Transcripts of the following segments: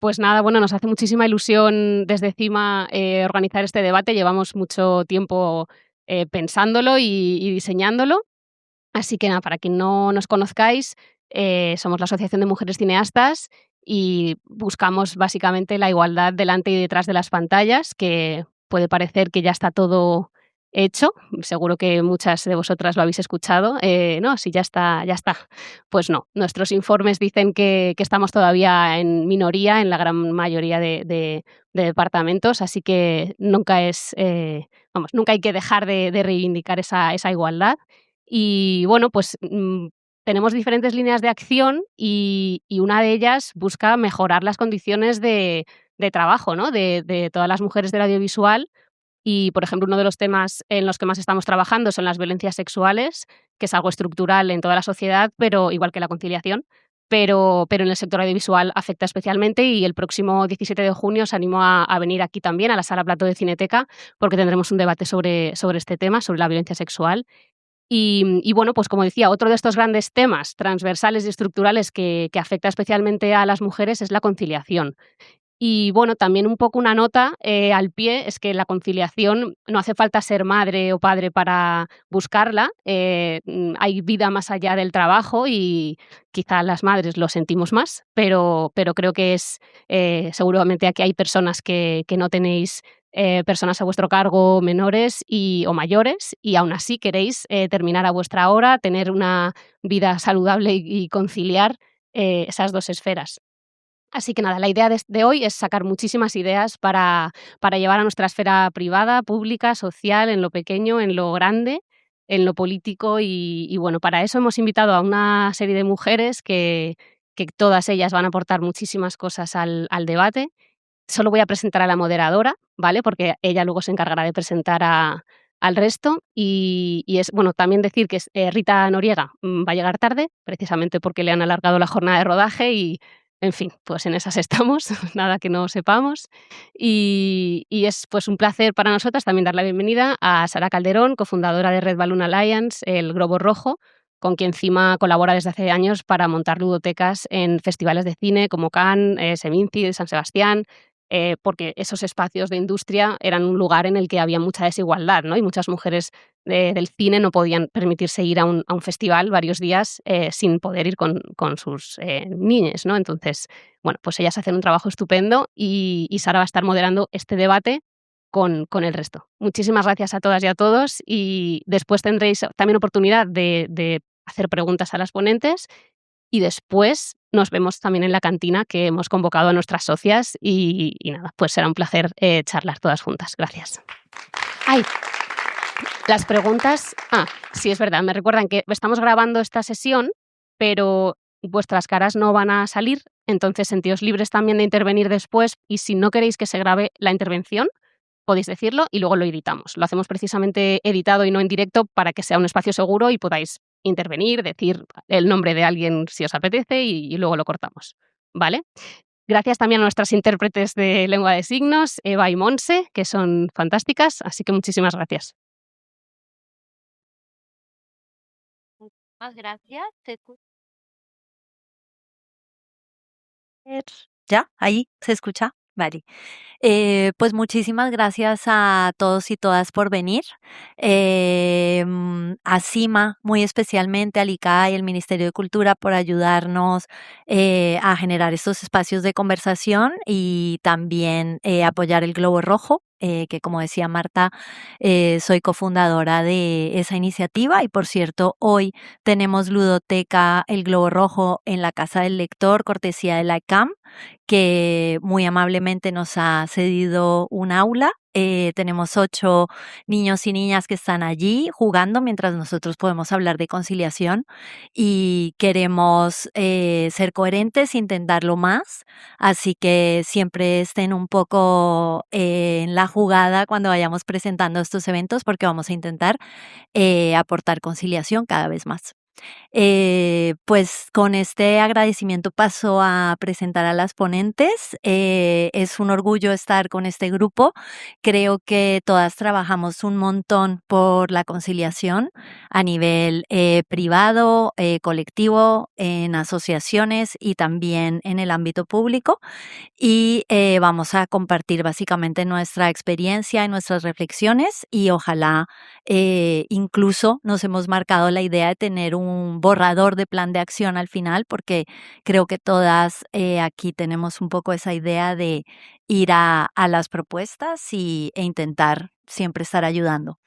Pues nada, bueno, nos hace muchísima ilusión desde CIMA organizar este debate. Llevamos mucho tiempo pensándolo y diseñándolo. Así que nada, para quien no nos conozcáis, somos la Asociación de Mujeres Cineastas y buscamos básicamente la igualdad delante y detrás de las pantallas, que puede parecer que ya está todo hecho. Seguro que muchas de vosotras lo habéis escuchado. No, sí, ya está, ya está. Pues no, nuestros informes dicen que estamos todavía en minoría en la gran mayoría de departamentos, así que nunca es, nunca hay que dejar de reivindicar esa igualdad. Y bueno, pues tenemos diferentes líneas de acción y una de ellas busca mejorar las condiciones de trabajo, ¿no? De todas las mujeres del audiovisual. Y, por ejemplo, uno de los temas en los que más estamos trabajando son las violencias sexuales, que es algo estructural en toda la sociedad, pero igual que la conciliación, pero en el sector audiovisual afecta especialmente, y el próximo 17 de junio os animo a venir aquí también, a la Sala Plató de Cineteca, porque tendremos un debate sobre este tema, sobre la violencia sexual. Y bueno, pues como decía, otro de estos grandes temas transversales y estructurales que afecta especialmente a las mujeres es la conciliación. Y bueno, también un poco una nota al pie es que la conciliación no hace falta ser madre o padre para buscarla. Hay vida más allá del trabajo y quizá las madres lo sentimos más, pero creo que es seguramente aquí hay personas que no tenéis personas a vuestro cargo menores o mayores y aún así queréis terminar a vuestra hora, tener una vida saludable y conciliar esas dos esferas. Así que nada, la idea de hoy es sacar muchísimas ideas para llevar a nuestra esfera privada, pública, social, en lo pequeño, en lo grande, en lo político y bueno, para eso hemos invitado a una serie de mujeres que todas ellas van a aportar muchísimas cosas al debate. Solo voy a presentar a la moderadora, ¿vale? Porque ella luego se encargará de presentar al resto y es, bueno, también decir que Rita Noriega va a llegar tarde, precisamente porque le han alargado la jornada de rodaje y, en fin, pues en esas estamos, nada que no sepamos. Y es pues un placer para nosotras también dar la bienvenida a Sara Calderón, cofundadora de Red Balloon Alliance, el Globo Rojo, con quien CIMA colabora desde hace años para montar ludotecas en festivales de cine como Cannes, Seminci, San Sebastián, porque esos espacios de industria eran un lugar en el que había mucha desigualdad, ¿no? Y muchas mujeres del cine no podían permitirse ir a un festival varios días sin poder ir con sus niñes, ¿no? Entonces, bueno, pues ellas hacen un trabajo estupendo y Sara va a estar moderando este debate con el resto. Muchísimas gracias a todas y a todos y después tendréis también oportunidad de hacer preguntas a las ponentes y después nos vemos también en la cantina, que hemos convocado a nuestras socias y nada, pues será un placer charlar todas juntas. Gracias. Ay, las preguntas. Sí, es verdad, me recuerdan que estamos grabando esta sesión, pero vuestras caras no van a salir, entonces sentíos libres también de intervenir después y si no queréis que se grabe la intervención, podéis decirlo y luego lo editamos. Lo hacemos precisamente editado y no en directo para que sea un espacio seguro y podáis intervenir, decir el nombre de alguien si os apetece y luego lo cortamos, ¿vale? Gracias también a nuestras intérpretes de lengua de signos, Eva y Monse, que son fantásticas, así que muchísimas gracias. Muchísimas gracias. ¿Ya? ¿Ahí se escucha? Vale. Pues muchísimas gracias a todos y todas por venir. A CIMA, muy especialmente, al ICA y al Ministerio de Cultura por ayudarnos a generar estos espacios de conversación y también apoyar el Globo Rojo, que como decía Marta, soy cofundadora de esa iniciativa y por cierto, hoy tenemos Ludoteca El Globo Rojo en la Casa del Lector, cortesía de la ICAM, que muy amablemente nos ha cedido un aula. Tenemos 8 niños y niñas que están allí jugando mientras nosotros podemos hablar de conciliación y queremos ser coherentes, intentarlo más, así que siempre estén un poco en la jugada cuando vayamos presentando estos eventos porque vamos a intentar aportar conciliación cada vez más. Pues con este agradecimiento paso a presentar a las ponentes. Es un orgullo estar con este grupo. Creo que todas trabajamos un montón por la conciliación a nivel privado, colectivo, en asociaciones y también en el ámbito público. Y vamos a compartir básicamente nuestra experiencia y nuestras reflexiones y ojalá incluso nos hemos marcado la idea de tener un borrador de plan de acción al final, porque creo que todas aquí tenemos un poco esa idea de ir a las propuestas e intentar siempre estar ayudando.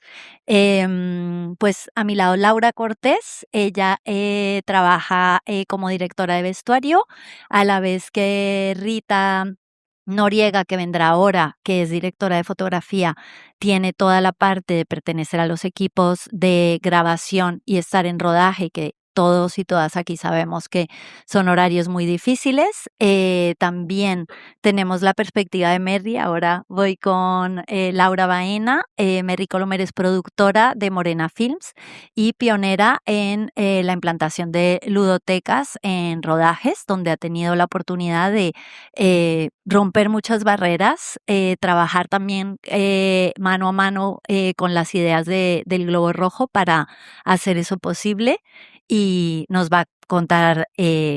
Pues a mi lado Laura Cortés, ella trabaja como directora de vestuario, a la vez que Rita Noriega, que vendrá ahora, que es directora de fotografía, tiene toda la parte de pertenecer a los equipos de grabación y estar en rodaje, que todos y todas aquí sabemos que son horarios muy difíciles. También tenemos la perspectiva de Merry. Ahora voy con Laura Baena. Merry Colomer es productora de Morena Films y pionera en la implantación de ludotecas en rodajes, donde ha tenido la oportunidad de romper muchas barreras, trabajar también mano a mano con las ideas del Globo Rojo para hacer eso posible, y nos va a contar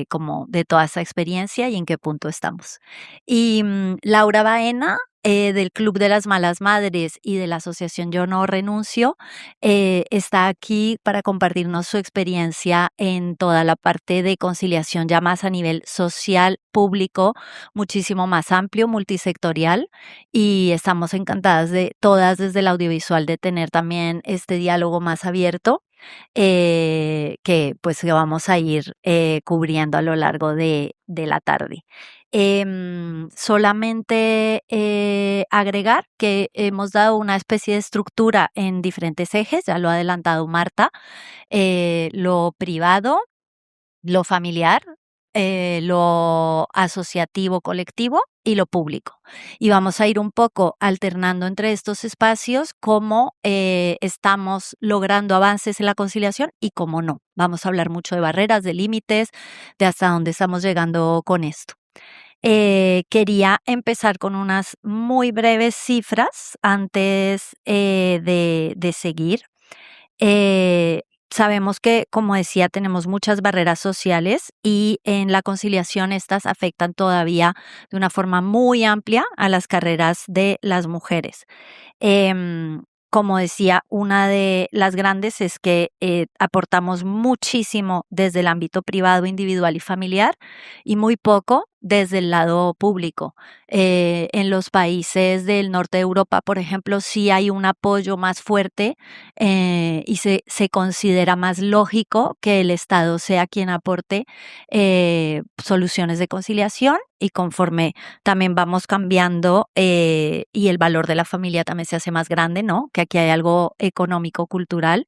como de toda esa experiencia y en qué punto estamos. Y Laura Baena, del Club de las Malas Madres y de la Asociación Yo No Renuncio, está aquí para compartirnos su experiencia en toda la parte de conciliación ya más a nivel social, público, muchísimo más amplio, multisectorial, y estamos encantadas de todas desde el audiovisual de tener también este diálogo más abierto, que pues que vamos a ir cubriendo a lo largo de la tarde. Solamente agregar que hemos dado una especie de estructura en diferentes ejes, ya lo ha adelantado Marta, lo privado, lo familiar, lo asociativo colectivo y lo público. Y vamos a ir un poco alternando entre estos espacios cómo estamos logrando avances en la conciliación y cómo no. Vamos a hablar mucho de barreras, de límites, de hasta dónde estamos llegando con esto. Quería empezar con unas muy breves cifras antes de seguir. Sabemos que, como decía, tenemos muchas barreras sociales y en la conciliación estas afectan todavía de una forma muy amplia a las carreras de las mujeres. Como decía, una de las grandes es que aportamos muchísimo desde el ámbito privado, individual y familiar, y muy poco desde el lado público. En los países del norte de Europa, por ejemplo, sí hay un apoyo más fuerte y se considera más lógico que el Estado sea quien aporte soluciones de conciliación, y conforme también vamos cambiando y el valor de la familia también se hace más grande, ¿no? Que aquí hay algo económico, cultural,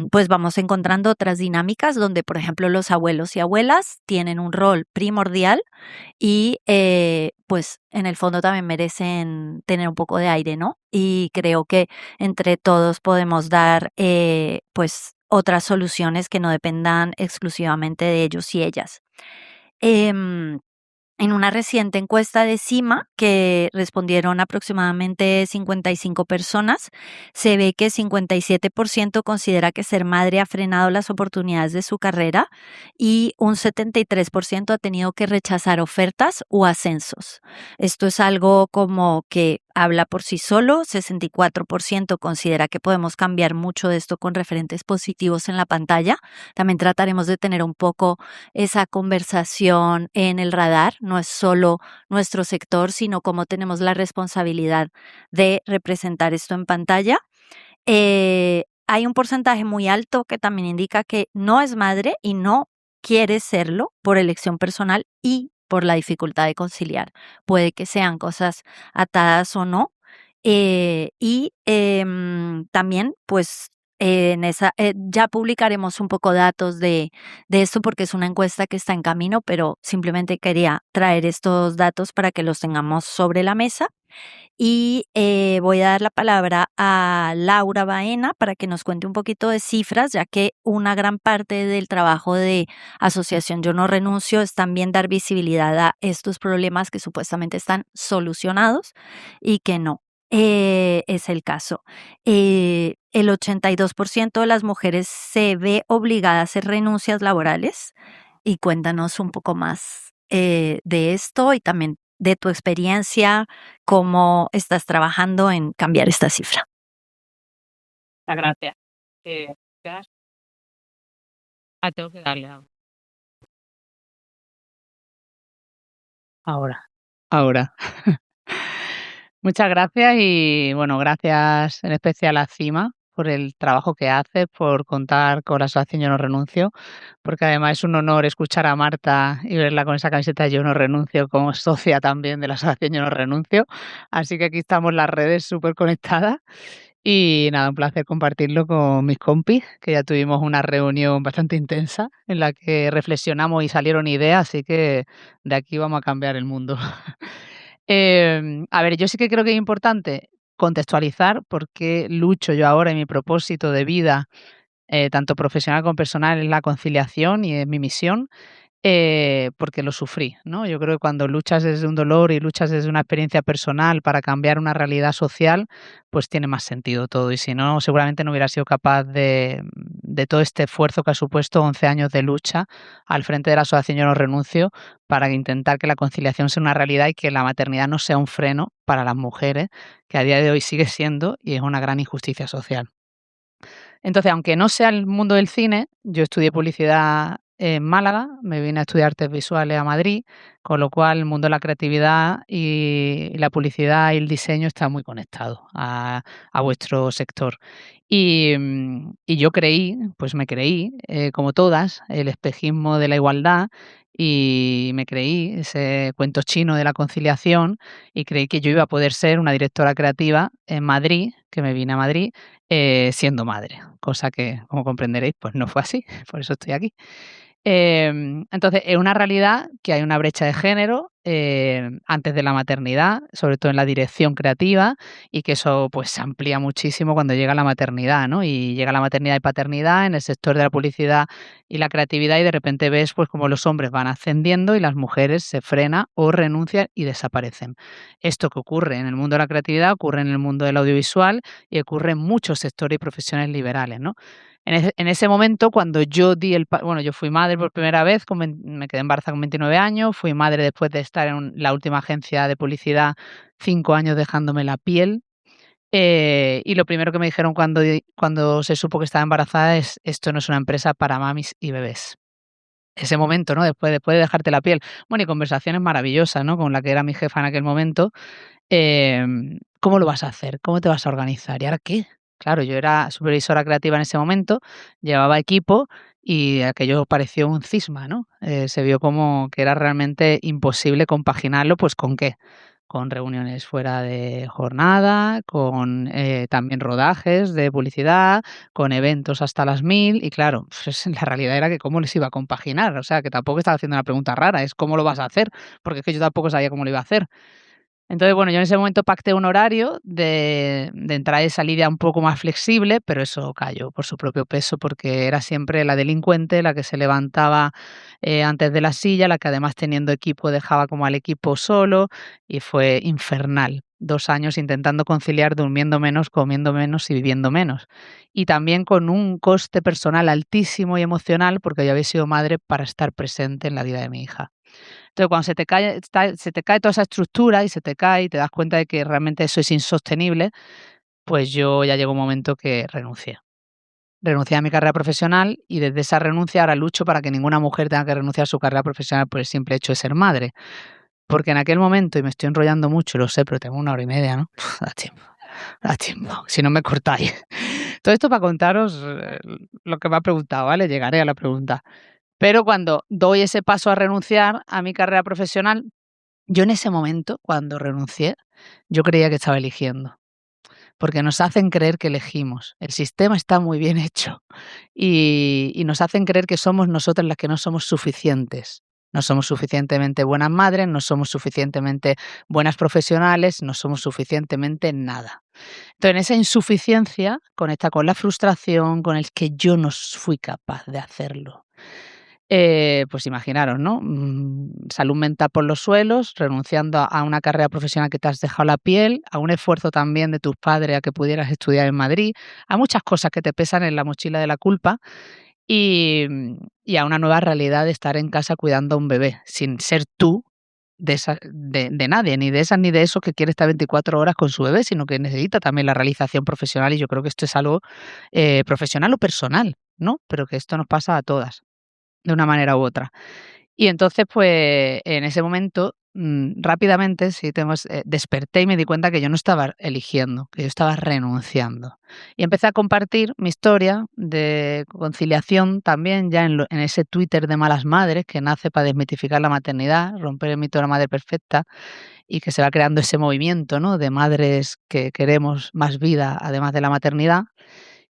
pues vamos encontrando otras dinámicas donde, por ejemplo, los abuelos y abuelas tienen un rol primordial y pues en el fondo también merecen tener un poco de aire, ¿no? Y creo que entre todos podemos dar pues otras soluciones que no dependan exclusivamente de ellos y ellas. Em, en una reciente encuesta de CIMA, que respondieron aproximadamente 55 personas, se ve que 57% considera que ser madre ha frenado las oportunidades de su carrera y un 73% ha tenido que rechazar ofertas o ascensos. Esto es algo como que habla por sí solo. 64% considera que podemos cambiar mucho de esto con referentes positivos en la pantalla. También trataremos de tener un poco esa conversación en el radar. No es solo nuestro sector, sino cómo tenemos la responsabilidad de representar esto en pantalla. Hay un porcentaje muy alto que también indica que no es madre y no quiere serlo por elección personal y por la dificultad de conciliar. Puede que sean cosas atadas o no. También, pues, ya publicaremos un poco datos de esto porque es una encuesta que está en camino, pero simplemente quería traer estos datos para que los tengamos sobre la mesa. Y voy a dar la palabra a Laura Baena para que nos cuente un poquito de cifras, ya que una gran parte del trabajo de Asociación Yo No Renuncio es también dar visibilidad a estos problemas que supuestamente están solucionados y que no. Es el caso. El 82% de las mujeres se ve obligada a hacer renuncias laborales y cuéntanos un poco más de esto y también de tu experiencia, cómo estás trabajando en cambiar esta cifra. Muchas gracias. Gracias. Tengo que darle ahora. Muchas gracias y bueno, gracias en especial a CIMA por el trabajo que haces, por contar con la asociación Yo No Renuncio, porque además es un honor escuchar a Marta y verla con esa camiseta Yo No Renuncio como socia también de la asociación Yo No Renuncio. Así que aquí estamos las redes súper conectadas y nada, un placer compartirlo con mis compis, que ya tuvimos una reunión bastante intensa en la que reflexionamos y salieron ideas, así que de aquí vamos a cambiar el mundo. A ver, yo sí que creo que es importante contextualizar por qué lucho yo ahora en mi propósito de vida, tanto profesional como personal, es la conciliación y es mi misión, porque lo sufrí, ¿no? Yo creo que cuando luchas desde un dolor y luchas desde una experiencia personal para cambiar una realidad social, pues tiene más sentido todo. Y si no, seguramente no hubiera sido capaz de todo este esfuerzo que ha supuesto 11 años de lucha al frente de la asociación Yo No Renuncio para intentar que la conciliación sea una realidad y que la maternidad no sea un freno para las mujeres, que a día de hoy sigue siendo y es una gran injusticia social. Entonces, aunque no sea el mundo del cine, yo estudié publicidad en Málaga, me vine a estudiar artes visuales a Madrid, con lo cual el mundo de la creatividad y la publicidad y el diseño está muy conectado a vuestro sector. Y yo creí, pues me creí, como todas, el espejismo de la igualdad y me creí ese cuento chino de la conciliación y creí que yo iba a poder ser una directora creativa en Madrid, que me vine a Madrid, siendo madre, cosa que, como comprenderéis, pues no fue así, por eso estoy aquí. Entonces, es una realidad que hay una brecha de género antes de la maternidad, sobre todo en la dirección creativa, y que eso pues se amplía muchísimo cuando llega la maternidad, ¿no? Y llega la maternidad y paternidad en el sector de la publicidad y la creatividad y de repente ves pues como los hombres van ascendiendo y las mujeres se frenan o renuncian y desaparecen. Esto que ocurre en el mundo de la creatividad ocurre en el mundo del audiovisual y ocurre en muchos sectores y profesiones liberales, ¿no? En ese momento, cuando yo di bueno, yo fui madre por primera vez, me quedé embarazada con 29 años, fui madre después de estar en la última agencia de publicidad 5 años dejándome la piel, y lo primero que me dijeron cuando se supo que estaba embarazada es: "Esto no es una empresa para mamis y bebés". Ese momento, ¿no? Después de dejarte la piel. Bueno, y conversaciones maravillosas, ¿no? Con la que era mi jefa en aquel momento, ¿cómo lo vas a hacer? ¿Cómo te vas a organizar? ¿Y ahora qué? Claro, yo era supervisora creativa en ese momento, llevaba equipo y aquello pareció un cisma, ¿no? Se vio como que era realmente imposible compaginarlo, pues ¿con qué? Con reuniones fuera de jornada, con también rodajes de publicidad, con eventos hasta las 1000 y claro, pues la realidad era que cómo les iba a compaginar, o sea, que tampoco estaba haciendo una pregunta rara, es cómo lo vas a hacer, porque es que yo tampoco sabía cómo lo iba a hacer. Entonces, bueno, yo en ese momento pacté un horario de entrada y salida un poco más flexible, pero eso cayó por su propio peso, porque era siempre la delincuente la que se levantaba antes de la silla, la que además teniendo equipo dejaba como al equipo solo y fue infernal. 2 años intentando conciliar, durmiendo menos, comiendo menos y viviendo menos. Y también con un coste personal altísimo y emocional, porque yo había sido madre para estar presente en la vida de mi hija. Entonces, cuando se te cae toda esa estructura y se te cae y te das cuenta de que realmente eso es insostenible, pues yo ya llegó un momento que renuncié. Renuncié a mi carrera profesional y desde esa renuncia ahora lucho para que ninguna mujer tenga que renunciar a su carrera profesional por el simple hecho de ser madre. Porque en aquel momento, y me estoy enrollando mucho, lo sé, pero tengo 1 hora y media, ¿no? Da tiempo, da tiempo, si no me cortáis. Todo esto para contaros lo que me ha preguntado, ¿vale? Llegaré a la pregunta. Pero cuando doy ese paso a renunciar a mi carrera profesional, yo en ese momento, cuando renuncié, yo creía que estaba eligiendo, porque nos hacen creer que elegimos. El sistema está muy bien hecho y nos hacen creer que somos nosotras las que no somos suficientes, No somos suficientemente buenas madres, no somos suficientemente buenas profesionales, no somos suficientemente nada. Entonces, en esa insuficiencia conecta con la frustración, con el que yo no fui capaz de hacerlo. Pues imaginaros, ¿no? Salud mental por los suelos, renunciando a una carrera profesional que te has dejado la piel, a un esfuerzo también de tus padres a que pudieras estudiar en Madrid, a muchas cosas que te pesan en la mochila de la culpa y, y a una nueva realidad de estar en casa cuidando a un bebé, sin ser tú de nadie, ni de esas ni de esos que quiere estar 24 horas con su bebé, sino que necesita también la realización profesional y yo creo que esto es algo profesional o personal, ¿no? Pero que esto nos pasa a todas de una manera u otra. Y entonces, pues, en ese momento, rápidamente, sí, desperté y me di cuenta que yo no estaba eligiendo, que yo estaba renunciando. Y empecé a compartir mi historia de conciliación también ya en ese Twitter de malas madres que nace para desmitificar la maternidad, romper el mito de la madre perfecta y que se va creando ese movimiento, ¿no?, de madres que queremos más vida además de la maternidad.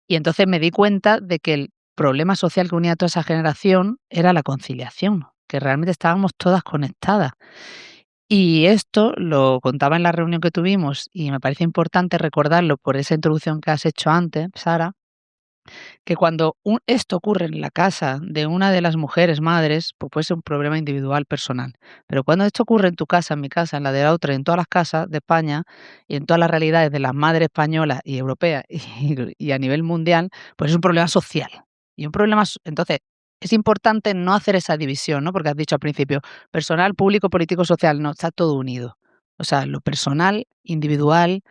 Y entonces me di cuenta de que el problema social que unía a toda esa generación era la conciliación, que realmente estábamos todas conectadas. Y esto lo contaba en la reunión que tuvimos y me parece importante recordarlo por esa introducción que has hecho antes, Sara, que cuando esto ocurre en la casa de una de las mujeres madres, pues puede ser un problema individual, personal. Pero cuando esto ocurre en tu casa, en mi casa, en la de la otra, en todas las casas de España y en todas las realidades de las madres españolas y europeas y a nivel mundial, pues es un problema social. Y un problema, entonces, es importante no hacer esa división, ¿no? Porque has dicho al principio, personal, público, político, social, no, está todo unido. O sea, lo personal, individual,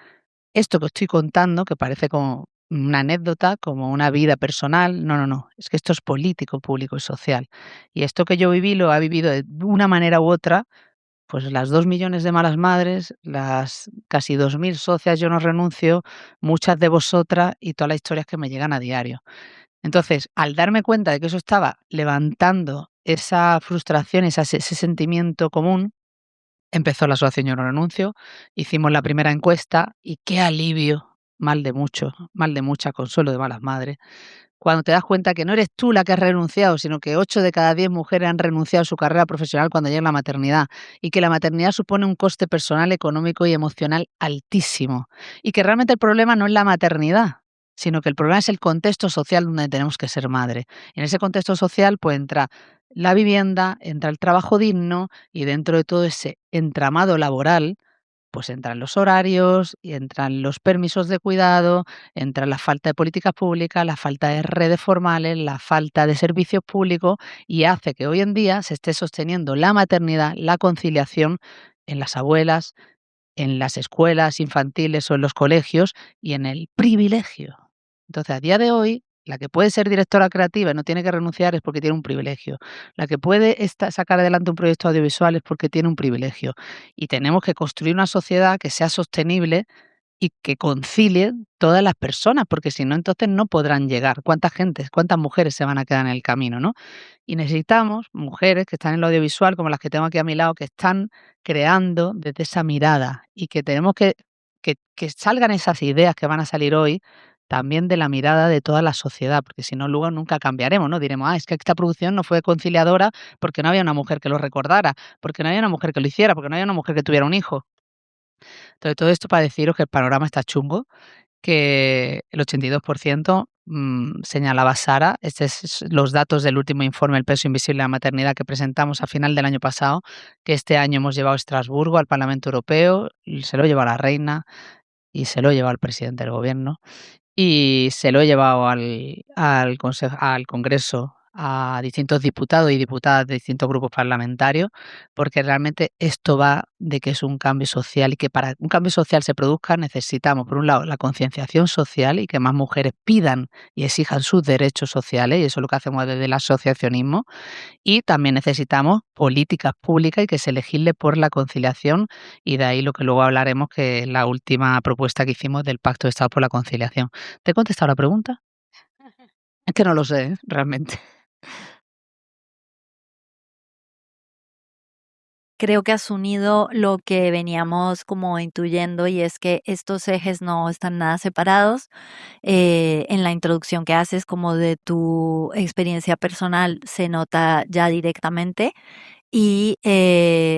esto que estoy contando, que parece como una anécdota, como una vida personal, no, no, no, es que esto es político, público y social. Y esto que yo viví lo ha vivido de una manera u otra, pues las 2 millones de malas madres, las casi 2000 socias Yo No Renuncio, muchas de vosotras y todas las historias que me llegan a diario. Entonces, al darme cuenta de que eso estaba levantando esa frustración, ese sentimiento común, empezó la asociación Yo No Renuncio, hicimos la primera encuesta y qué alivio, mal de mucho, mal de mucha, consuelo de malas madres, cuando te das cuenta que no eres tú la que has renunciado, sino que 8 de cada 10 mujeres han renunciado a su carrera profesional cuando llega la maternidad y que la maternidad supone un coste personal, económico y emocional altísimo y que realmente el problema no es la maternidad, sino que el problema es el contexto social donde tenemos que ser madre. Y en ese contexto social pues entra la vivienda, entra el trabajo digno y dentro de todo ese entramado laboral pues entran los horarios y entran los permisos de cuidado, entra la falta de políticas públicas, la falta de redes formales, la falta de servicios públicos y hace que hoy en día se esté sosteniendo la maternidad, la conciliación en las abuelas, en las escuelas infantiles o en los colegios y en el privilegio. Entonces, a día de hoy, la que puede ser directora creativa y no tiene que renunciar es porque tiene un privilegio. La que puede sacar adelante un proyecto audiovisual es porque tiene un privilegio. Y tenemos que construir una sociedad que sea sostenible y que concilie todas las personas, porque si no, entonces no podrán llegar. Cuántas mujeres se van a quedar en el camino, ¿no? Y necesitamos mujeres que están en lo audiovisual, como las que tengo aquí a mi lado, que están creando desde esa mirada y que tenemos que salgan esas ideas que van a salir hoy también de la mirada de toda la sociedad, porque si no, luego nunca cambiaremos, ¿no? Diremos, es que esta producción no fue conciliadora porque no había una mujer que lo recordara, porque no había una mujer que lo hiciera, porque no había una mujer que tuviera un hijo. Entonces, todo esto para deciros que el panorama está chungo, que el 82%, señalaba Sara, estos es los datos del último informe El peso invisible de la maternidad que presentamos a final del año pasado, que este año hemos llevado a Estrasburgo, al Parlamento Europeo, y se lo lleva la reina y se lo lleva al presidente del gobierno y se lo he llevado al Congreso, a distintos diputados y diputadas de distintos grupos parlamentarios, porque realmente esto va de que es un cambio social y que para un cambio social se produzca necesitamos, por un lado, la concienciación social y que más mujeres pidan y exijan sus derechos sociales, y eso es lo que hacemos desde el asociacionismo, y también necesitamos políticas públicas y que se legisle por la conciliación y de ahí lo que luego hablaremos, que es la última propuesta que hicimos del Pacto de Estado por la Conciliación. ¿Te he contestado la pregunta? Es que no lo sé, realmente. Creo que has unido lo que veníamos como intuyendo y es que estos ejes no están nada separados. En la introducción que haces como de tu experiencia personal se nota ya directamente y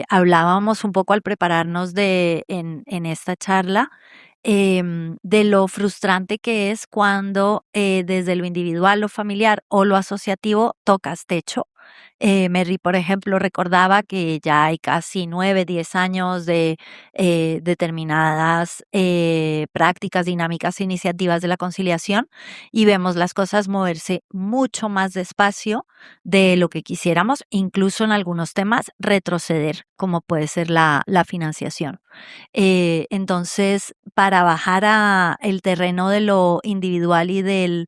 hablábamos un poco al prepararnos en esta charla de lo frustrante que es cuando desde lo individual, lo familiar o lo asociativo tocas techo. Mary, por ejemplo, recordaba que ya hay casi 9, 10 años de determinadas prácticas, dinámicas, e iniciativas de la conciliación y vemos las cosas moverse mucho más despacio de lo que quisiéramos, incluso en algunos temas retroceder, como puede ser la financiación. Entonces, para bajar a el terreno de lo individual y del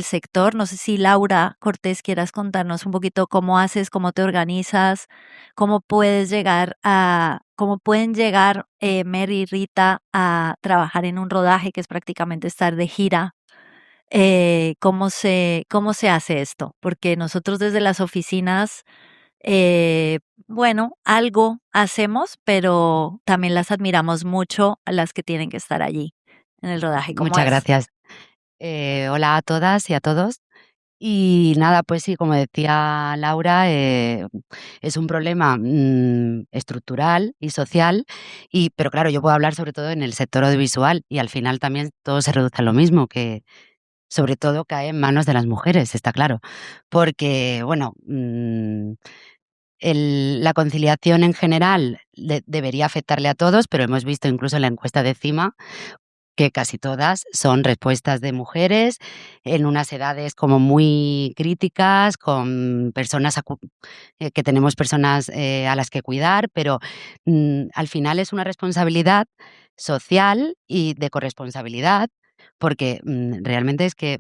sector, no sé si Laura Cortés quieras contarnos un poquito cómo haces, cómo te organizas, cómo pueden llegar Mary y Rita a trabajar en un rodaje que es prácticamente estar de gira. Cómo se hace esto? Porque nosotros desde las oficinas bueno, algo hacemos, pero también las admiramos mucho a las que tienen que estar allí en el rodaje. ¿Cómo Muchas es? gracias. Hola a todas y a todos. Y nada, pues sí, como decía Laura, es un problema estructural y social, pero claro, yo puedo hablar sobre todo en el sector audiovisual y al final también todo se reduce a lo mismo, que sobre todo cae en manos de las mujeres, está claro. Porque, bueno, la conciliación en general debería afectarle a todos, pero hemos visto incluso en la encuesta de CIMA que casi todas son respuestas de mujeres en unas edades como muy críticas, con personas que tenemos personas a las que cuidar, pero al final es una responsabilidad social y de corresponsabilidad, porque realmente es que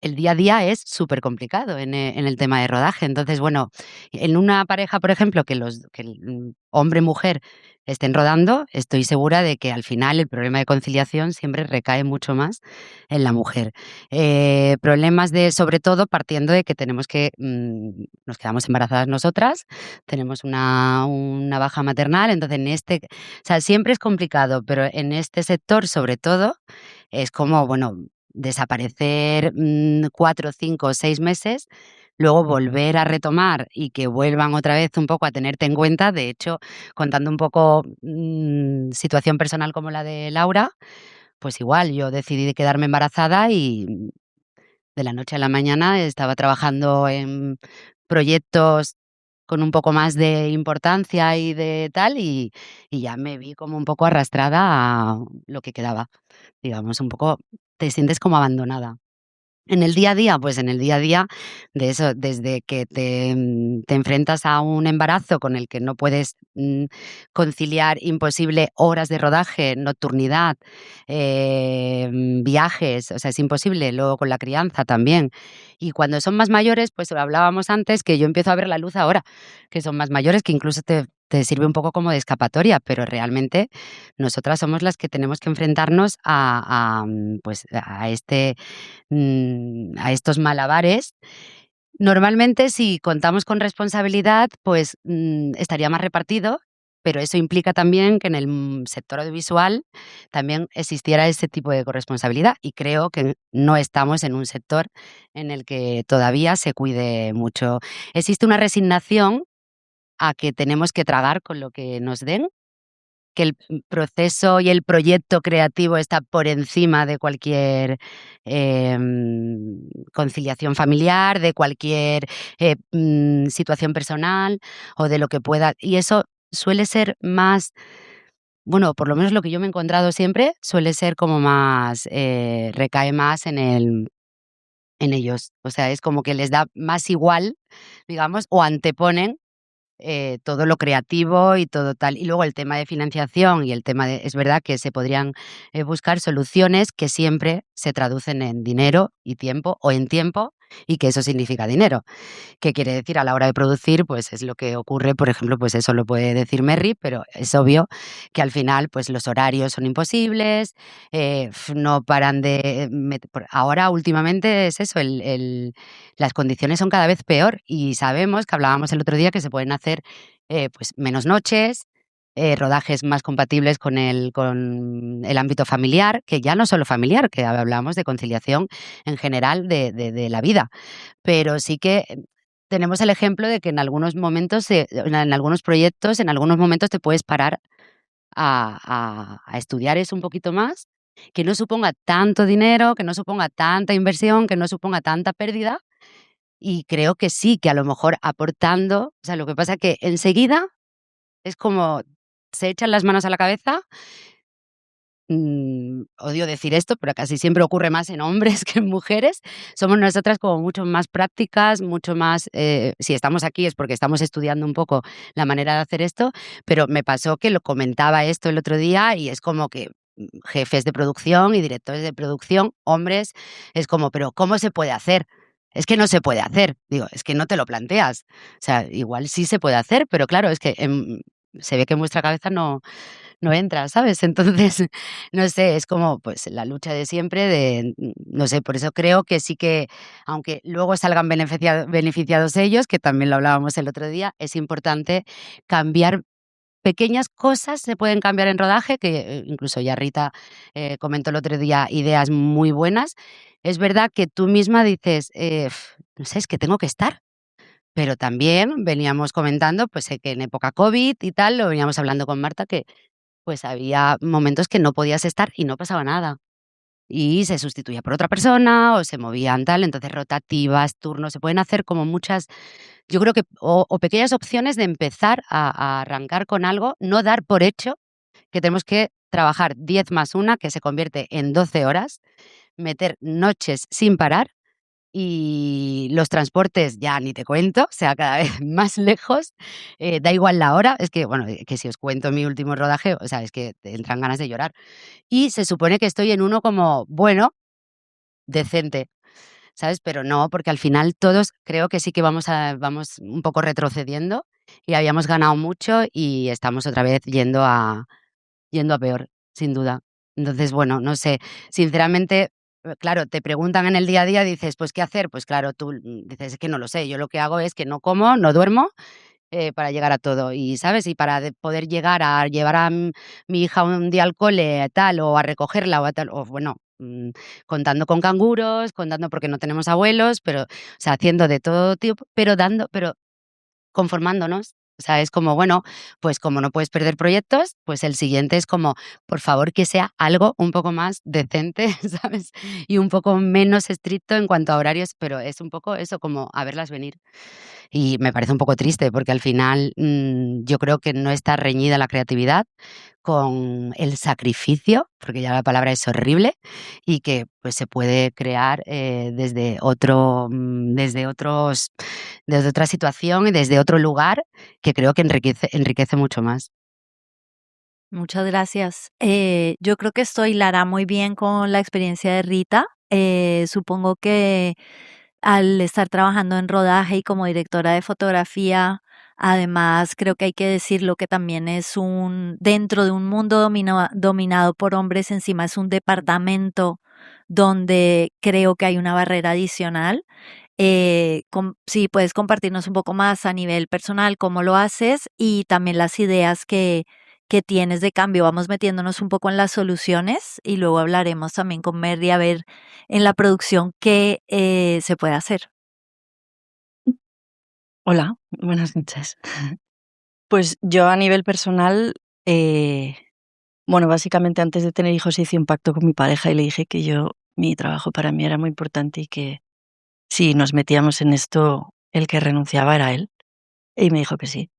el día a día es súper complicado en el tema de rodaje. Entonces, bueno, en una pareja, por ejemplo, que el hombre y mujer estén rodando, estoy segura de que al final el problema de conciliación siempre recae mucho más en la mujer. Problemas sobre todo partiendo de que nos quedamos embarazadas nosotras, tenemos una baja maternal, entonces o sea, siempre es complicado, pero en este sector sobre todo es como, bueno, desaparecer 4, 5 o 6 meses, luego volver a retomar y que vuelvan otra vez un poco a tenerte en cuenta. De hecho, contando un poco situación personal como la de Laura, pues igual, yo decidí quedarme embarazada y de la noche a la mañana estaba trabajando en proyectos con un poco más de importancia y de tal, y ya me vi como un poco arrastrada a lo que quedaba, digamos, un poco te sientes como abandonada. En el día a día, pues en el día a día de eso, desde que te enfrentas a un embarazo con el que no puedes conciliar, imposible, horas de rodaje, nocturnidad, viajes, o sea, es imposible, luego con la crianza también. Y cuando son más mayores, pues lo hablábamos antes, que yo empiezo a ver la luz ahora, que son más mayores, que incluso te sirve un poco como de escapatoria, pero realmente nosotras somos las que tenemos que enfrentarnos pues, a estos malabares. Normalmente, si contamos con responsabilidad, pues estaría más repartido, pero eso implica también que en el sector audiovisual también existiera ese tipo de corresponsabilidad, y creo que no estamos en un sector en el que todavía se cuide mucho. Existe una resignación a que tenemos que tragar con lo que nos den, que el proceso y el proyecto creativo está por encima de cualquier conciliación familiar, de cualquier situación personal o de lo que pueda. Y eso suele ser más, bueno, por lo menos lo que yo me he encontrado siempre, suele ser como más, recae más en ellos. O sea, es como que les da más igual, digamos, o anteponen todo lo creativo y todo tal. Y luego el tema de financiación y el tema es verdad que se podrían buscar soluciones que siempre se traducen en dinero y tiempo, o en tiempo, y que eso significa dinero. ¿Qué quiere decir? A la hora de producir, pues es lo que ocurre, por ejemplo, pues eso lo puede decir Merry, pero es obvio que al final, pues los horarios son imposibles, no paran de ahora últimamente es eso, las condiciones son cada vez peor, y sabemos que hablábamos el otro día que se pueden hacer pues menos noches, rodajes más compatibles con el ámbito familiar, que ya no solo familiar, que hablamos de conciliación en general de la vida, pero sí que tenemos el ejemplo de que en algunos momentos, en algunos proyectos, en algunos momentos te puedes parar a estudiar eso un poquito más, que no suponga tanto dinero, que no suponga tanta inversión, que no suponga tanta pérdida. Y creo que sí, que a lo mejor aportando, o sea, lo que pasa que enseguida es como se echan las manos a la cabeza. Odio decir esto, pero casi siempre ocurre más en hombres que en mujeres. Somos nosotras como mucho más prácticas, mucho más, si estamos aquí es porque estamos estudiando un poco la manera de hacer esto, pero me pasó que lo comentaba esto el otro día y es como que jefes de producción y directores de producción, hombres, es como, pero ¿cómo se puede hacer? Es que no se puede hacer. Digo, es que no te lo planteas. O sea, igual sí se puede hacer, pero claro, es que se ve que en vuestra cabeza no entra, ¿sabes? Entonces, no sé, es como pues la lucha de siempre de, no sé, por eso creo que sí que, aunque luego salgan beneficiados ellos, que también lo hablábamos el otro día, es importante cambiar pequeñas cosas, se pueden cambiar en rodaje, que incluso ya Rita comentó el otro día ideas muy buenas. Es verdad que tú misma dices, no sé, es que tengo que estar. Pero también veníamos comentando, pues que en época COVID y tal, lo veníamos hablando con Marta, que pues había momentos que no podías estar y no pasaba nada. Y se sustituía por otra persona o se movían tal, entonces rotativas, turnos, se pueden hacer como muchas, yo creo que, o pequeñas opciones de empezar a arrancar con algo, no dar por hecho que tenemos que trabajar 10 más una, que se convierte en 12 horas, meter noches sin parar y los transportes ya ni te cuento, o sea, cada vez más lejos, da igual la hora, es que, bueno, que si os cuento mi último rodaje, o sea, es que te entran ganas de llorar. Y se supone que estoy en uno como, bueno, decente, ¿sabes? Pero no, porque al final todos creo que sí que vamos un poco retrocediendo y habíamos ganado mucho y estamos otra vez yendo a peor, sin duda. Entonces, bueno, no sé, sinceramente, claro, te preguntan en el día a día, dices, pues, ¿qué hacer? Pues claro, tú dices, es que no lo sé, yo lo que hago es que no como, no duermo, para llegar a todo. Y, ¿sabes? Y para poder llegar a llevar a mi hija un día al cole, tal, o a recogerla, o a tal, o bueno, contando con canguros, contando porque no tenemos abuelos, pero, o sea, haciendo de todo tipo, pero conformándonos. O sea, es como, bueno, pues como no puedes perder proyectos, pues el siguiente es como, por favor, que sea algo un poco más decente, ¿sabes? Y un poco menos estricto en cuanto a horarios, pero es un poco eso, como a verlas venir. Y me parece un poco triste porque al final yo creo que no está reñida la creatividad con el sacrificio, porque ya la palabra es horrible, y que pues se puede crear desde otra situación y desde otro lugar que creo que enriquece mucho más. Muchas gracias. Yo creo que esto hilará muy bien con la experiencia de Rita. Supongo que al estar trabajando en rodaje y como directora de fotografía, además creo que hay que decirlo que también es dentro de un mundo dominado por hombres, encima es un departamento donde creo que hay una barrera adicional. Si puedes compartirnos un poco más a nivel personal cómo lo haces y también las ideas que tienes de cambio. Vamos metiéndonos un poco en las soluciones y luego hablaremos también con Merry a ver en la producción qué se puede hacer. Hola, buenas noches. Pues yo a nivel personal, bueno, básicamente antes de tener hijos hice un pacto con mi pareja y le dije que mi trabajo para mí era muy importante y que si nos metíamos en esto, el que renunciaba era él. Y me dijo que sí.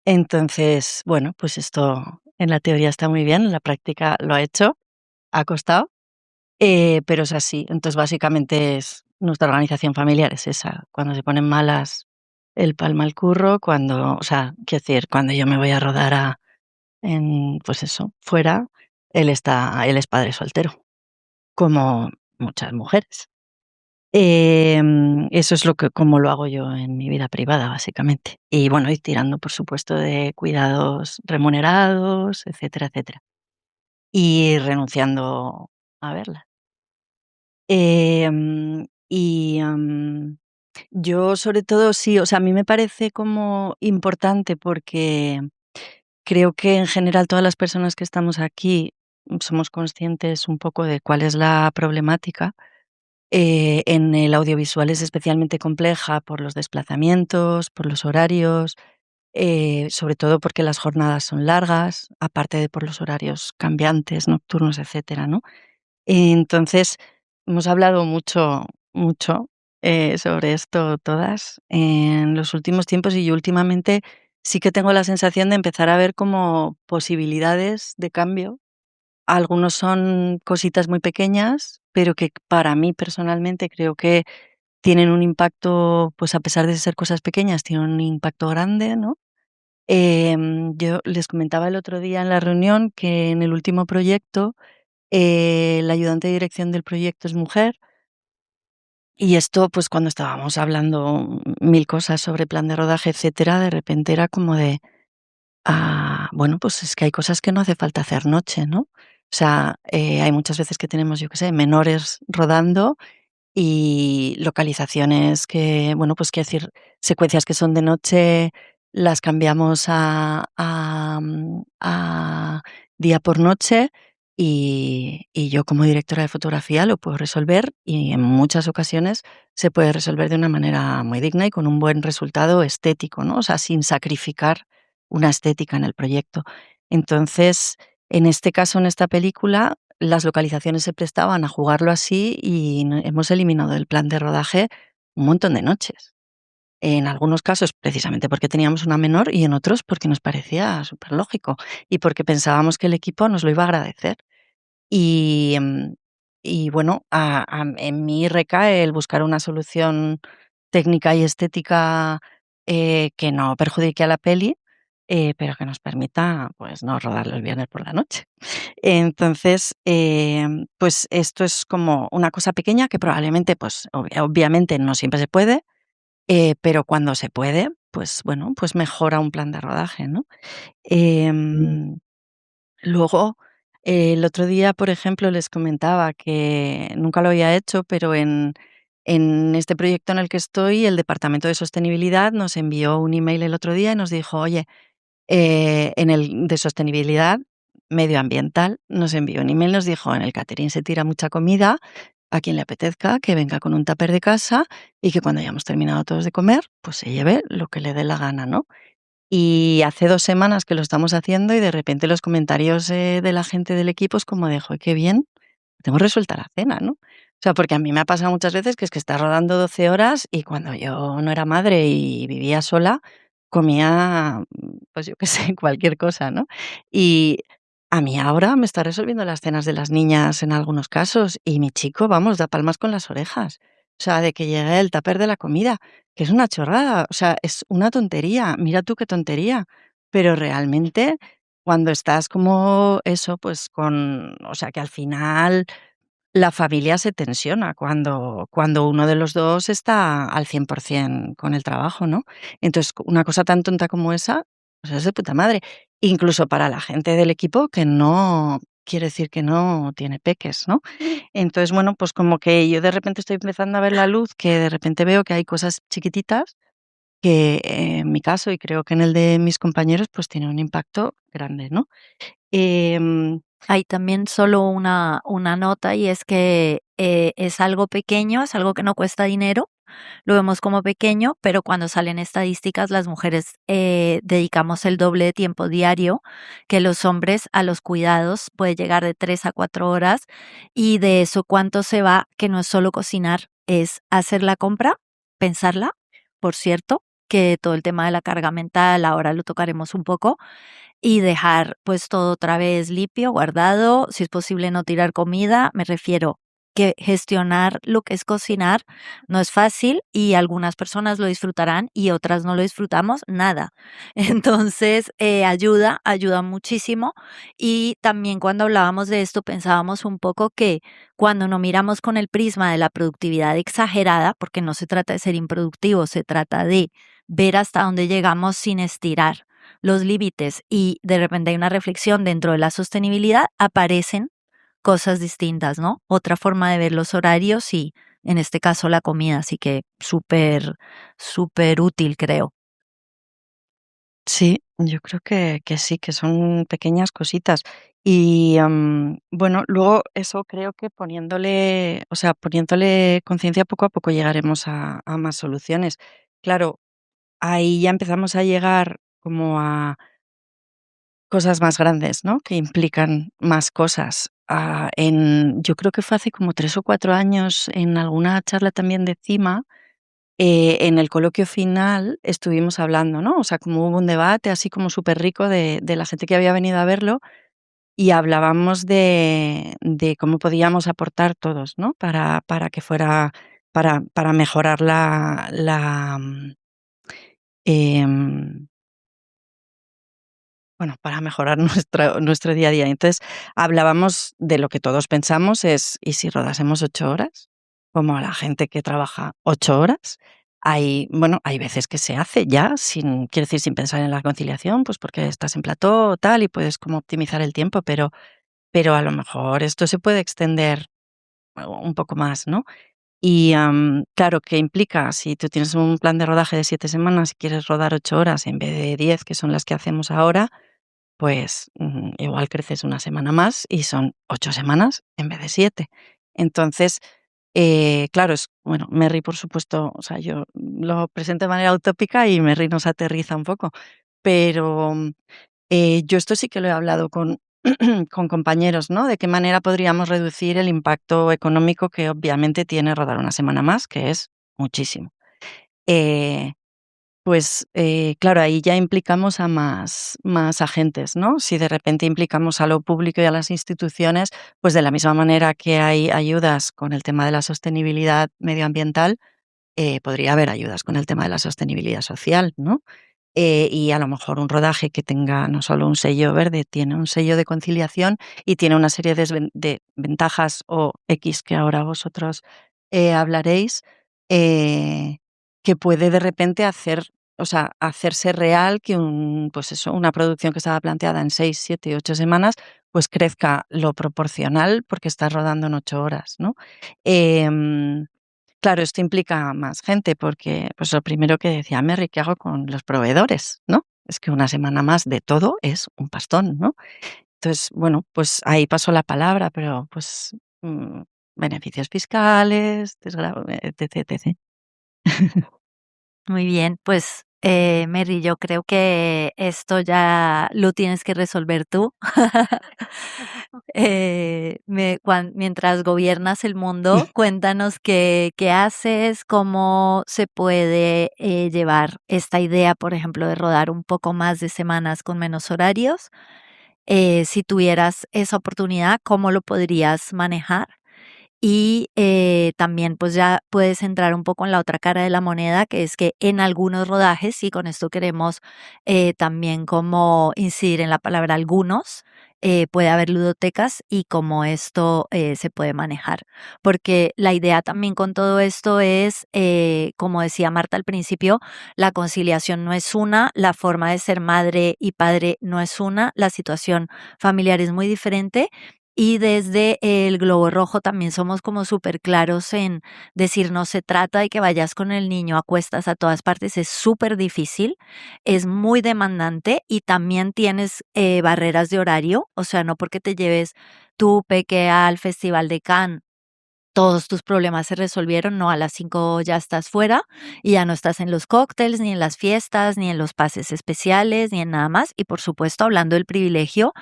Entonces, bueno, pues esto en la teoría está muy bien, en la práctica lo ha hecho, ha costado, pero es así. Entonces, básicamente es nuestra organización familiar es esa. Cuando se ponen malas, él palma el curro, o sea, quiero decir, cuando yo me voy a rodar pues eso, fuera, él es padre soltero, como muchas mujeres. Eso es como lo hago yo en mi vida privada, básicamente. Y bueno, y tirando, por supuesto, de cuidados remunerados, etcétera, etcétera. Y renunciando a verla. Yo sobre todo sí, o sea, a mí me parece como importante porque creo que en general todas las personas que estamos aquí somos conscientes un poco de cuál es la problemática. En el audiovisual es especialmente compleja por los desplazamientos, por los horarios, sobre todo porque las jornadas son largas, aparte de por los horarios cambiantes, nocturnos, etcétera, ¿no? Entonces, hemos hablado mucho sobre esto todas en los últimos tiempos y yo últimamente sí que tengo la sensación de empezar a ver como posibilidades de cambio. Algunos son cositas muy pequeñas, pero que para mí personalmente creo que tienen un impacto, pues a pesar de ser cosas pequeñas, tienen un impacto grande, ¿no? Yo les comentaba el otro día en la reunión que en el último proyecto la ayudante de dirección del proyecto es mujer y esto, pues cuando estábamos hablando mil cosas sobre plan de rodaje, etcétera, de repente era como de, bueno, pues es que hay cosas que no hace falta hacer noche, ¿no? O sea, hay muchas veces que tenemos, yo qué sé, menores rodando y localizaciones que, bueno, pues quiero decir, secuencias que son de noche las cambiamos a día por noche y yo como directora de fotografía lo puedo resolver y en muchas ocasiones se puede resolver de una manera muy digna y con un buen resultado estético, ¿no? O sea, sin sacrificar una estética en el proyecto. Entonces, en este caso, en esta película, las localizaciones se prestaban a jugarlo así y hemos eliminado del plan de rodaje un montón de noches. En algunos casos, precisamente porque teníamos una menor y en otros porque nos parecía súper lógico y porque pensábamos que el equipo nos lo iba a agradecer. Y, y bueno, en mí recae el buscar una solución técnica y estética que no perjudique a la peli, pero que nos permita pues no rodarlo el viernes por la noche. Entonces, pues esto es como una cosa pequeña que probablemente, pues obviamente no siempre se puede, pero cuando se puede, pues bueno, pues mejora un plan de rodaje, ¿no? Luego, el otro día, por ejemplo, les comentaba que nunca lo había hecho, pero en este proyecto en el que estoy, el Departamento de Sostenibilidad nos envió un email el otro día y nos dijo: "Oye, en el de sostenibilidad medioambiental, nos envió un email, nos dijo: "En el catering se tira mucha comida, a quien le apetezca, que venga con un tupper de casa y que cuando hayamos terminado todos de comer, pues se lleve lo que le dé la gana", ¿no? Y hace 2 semanas que lo estamos haciendo y de repente los comentarios, de la gente del equipo es como de: "Jo, qué bien, tengo resuelta la cena", ¿no? O sea, porque a mí me ha pasado muchas veces que es que estás rodando 12 horas y cuando yo no era madre y vivía sola, comía, pues yo qué sé, cualquier cosa, ¿no? Y a mí ahora me está resolviendo las cenas de las niñas en algunos casos y mi chico, vamos, da palmas con las orejas. O sea, de que llegue el tupper de la comida, que es una chorrada, o sea, es una tontería, mira tú qué tontería, pero realmente cuando estás como eso, pues con o sea, que al final la familia se tensiona cuando uno de los 2 está al 100% con el trabajo, ¿no? Entonces, una cosa tan tonta como esa, pues es de puta madre. Incluso para la gente del equipo que no quiere decir que no tiene peques, ¿no? Entonces, bueno, pues como que yo de repente estoy empezando a ver la luz, que de repente veo que hay cosas chiquititas que en mi caso, y creo que en el de mis compañeros, pues tiene un impacto grande, ¿no? Em, Hay también solo una nota y es que es algo pequeño, es algo que no cuesta dinero, lo vemos como pequeño, pero cuando salen estadísticas, las mujeres dedicamos el doble de tiempo diario que los hombres a los cuidados, puede llegar de 3 a 4 horas, y de eso cuánto se va, que no es solo cocinar, es hacer la compra, pensarla, por cierto, que todo el tema de la carga mental, ahora lo tocaremos un poco, y dejar pues todo otra vez limpio, guardado, si es posible no tirar comida, me refiero que gestionar lo que es cocinar no es fácil y algunas personas lo disfrutarán y otras no lo disfrutamos nada. Entonces, ayuda muchísimo y también cuando hablábamos de esto pensábamos un poco que cuando no miramos con el prisma de la productividad exagerada, porque no se trata de ser improductivo, se trata de ver hasta dónde llegamos sin estirar los límites y de repente hay una reflexión dentro de la sostenibilidad, aparecen cosas distintas, ¿no? Otra forma de ver los horarios y en este caso la comida, así que súper, súper útil, creo. sí, yo creo que sí, que son pequeñas cositas. Y bueno, luego eso creo que poniéndole conciencia poco a poco llegaremos a más soluciones. Claro, ahí ya empezamos a llegar como a cosas más grandes, ¿no? Que implican más cosas. Yo creo que fue hace como 3 o 4 años, en alguna charla también de CIMA, en el coloquio final estuvimos hablando, ¿no? O sea, como hubo un debate así como súper rico de la gente que había venido a verlo, y hablábamos de cómo podíamos aportar todos, ¿no? Para que fuera para mejorar em, bueno, para mejorar nuestro día a día. Entonces, hablábamos de lo que todos pensamos es, ¿y si rodásemos 8 horas? Como la gente que trabaja 8 horas. Bueno, hay veces que se hace ya quiero decir, sin pensar en la conciliación, pues porque estás en plató o tal y puedes como optimizar el tiempo, pero a lo mejor esto se puede extender un poco más, ¿no? Y, claro, ¿qué implica? Si tú tienes un plan de rodaje de 7 semanas y quieres rodar 8 horas en vez de 10, que son las que hacemos ahora, pues, igual creces una semana más y son 8 semanas en vez de 7. Entonces, claro, bueno, Merry, por supuesto, o sea, yo lo presento de manera utópica y Merry nos aterriza un poco, pero, yo esto sí que lo he hablado con con compañeros, ¿no? De qué manera podríamos reducir el impacto económico que obviamente tiene rodar una semana más, que es muchísimo. Eh pues, claro, ahí ya implicamos a más agentes, ¿no? Si de repente implicamos a lo público y a las instituciones, pues de la misma manera que hay ayudas con el tema de la sostenibilidad medioambiental, podría haber ayudas con el tema de la sostenibilidad social, ¿no? Y a lo mejor un rodaje que tenga no solo un sello verde, tiene un sello de conciliación y tiene una serie de ventajas o X que ahora vosotros hablaréis, eh, que puede de repente hacerse real que pues eso, una producción que estaba planteada en 6, 7, 8 semanas, pues crezca lo proporcional porque estás rodando en 8 horas, ¿no? Em, Claro, esto implica más gente porque, pues, lo primero que decía Merry, ¿qué hago con los proveedores?, ¿no? Es que una semana más de todo es un pastón, ¿no? Entonces, bueno, pues ahí pasó la palabra, pero, pues, beneficios fiscales, etc, etc. Muy bien, pues Mary, yo creo que esto ya lo tienes que resolver tú. Mientras gobiernas el mundo, cuéntanos qué haces, cómo se puede llevar esta idea, por ejemplo, de rodar un poco más de semanas con menos horarios. Si tuvieras esa oportunidad, ¿cómo lo podrías manejar? Y también pues ya puedes entrar un poco en la otra cara de la moneda, que es que en algunos rodajes, y con esto queremos también como incidir en la palabra algunos, puede haber ludotecas y cómo esto se puede manejar. Porque la idea también con todo esto es, como decía Marta al principio, la conciliación no es una, la forma de ser madre y padre no es una, la situación familiar es muy diferente y desde el Globo Rojo también somos como súper claros en decir no se trata de que vayas con el niño a cuestas a todas partes, es súper difícil, es muy demandante y también tienes barreras de horario, o sea, no porque te lleves tu peque al Festival de Cannes todos tus problemas se resolvieron, no, a las 5 ya estás fuera y ya no estás en los cócteles, ni en las fiestas, ni en los pases especiales, ni en nada más. Y por supuesto, hablando del privilegio,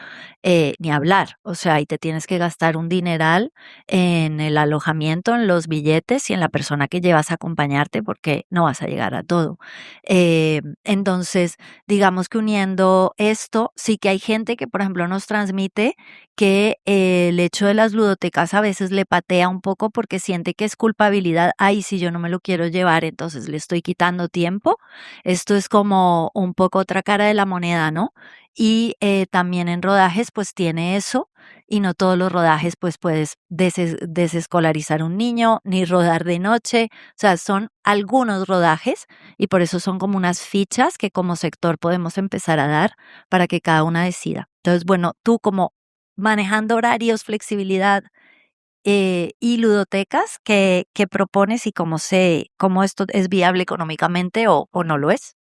ni hablar. O sea, ahí te tienes que gastar un dineral en el alojamiento, en los billetes y en la persona que llevas a acompañarte porque no vas a llegar a todo. Entonces, digamos que uniendo esto, sí que hay gente que, por ejemplo, nos transmite que el hecho de las ludotecas a veces le patea un poco porque siente que es culpabilidad. Ay, si yo no me lo quiero llevar, entonces le estoy quitando tiempo. Esto es como un poco otra cara de la moneda, ¿no? Y también en rodajes, pues tiene eso. Y no todos los rodajes, pues puedes desescolarizar un niño, ni rodar de noche. O sea, son algunos rodajes y por eso son como unas fichas que como sector podemos empezar a dar para que cada una decida. Entonces, bueno, tú como manejando horarios, flexibilidad y ludotecas, ¿qué propones y cómo esto es viable económicamente o no lo es?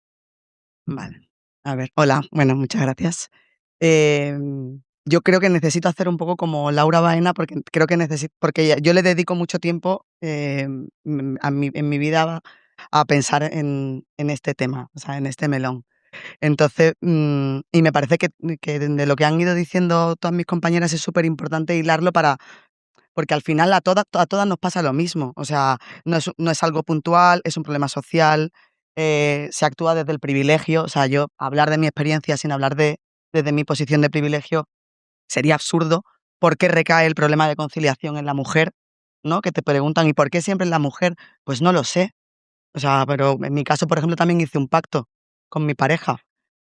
Vale. A ver, hola, bueno, muchas gracias. Em, yo creo que necesito hacer un poco como Laura Baena, porque creo que porque yo le dedico mucho tiempo en mi vida a pensar en este tema, o sea, en este melón. Entonces, y me parece que de lo que han ido diciendo todas mis compañeras es súper importante hilarlo porque al final a todas nos pasa lo mismo. O sea, no es algo puntual, es un problema social, se actúa desde el privilegio. O sea, yo hablar de mi experiencia sin hablar desde mi posición de privilegio sería absurdo. ¿Por qué recae el problema de conciliación en la mujer? ¿No? Que te preguntan, ¿y por qué siempre en la mujer? Pues no lo sé. O sea, pero en mi caso, por ejemplo, también hice un pacto con mi pareja.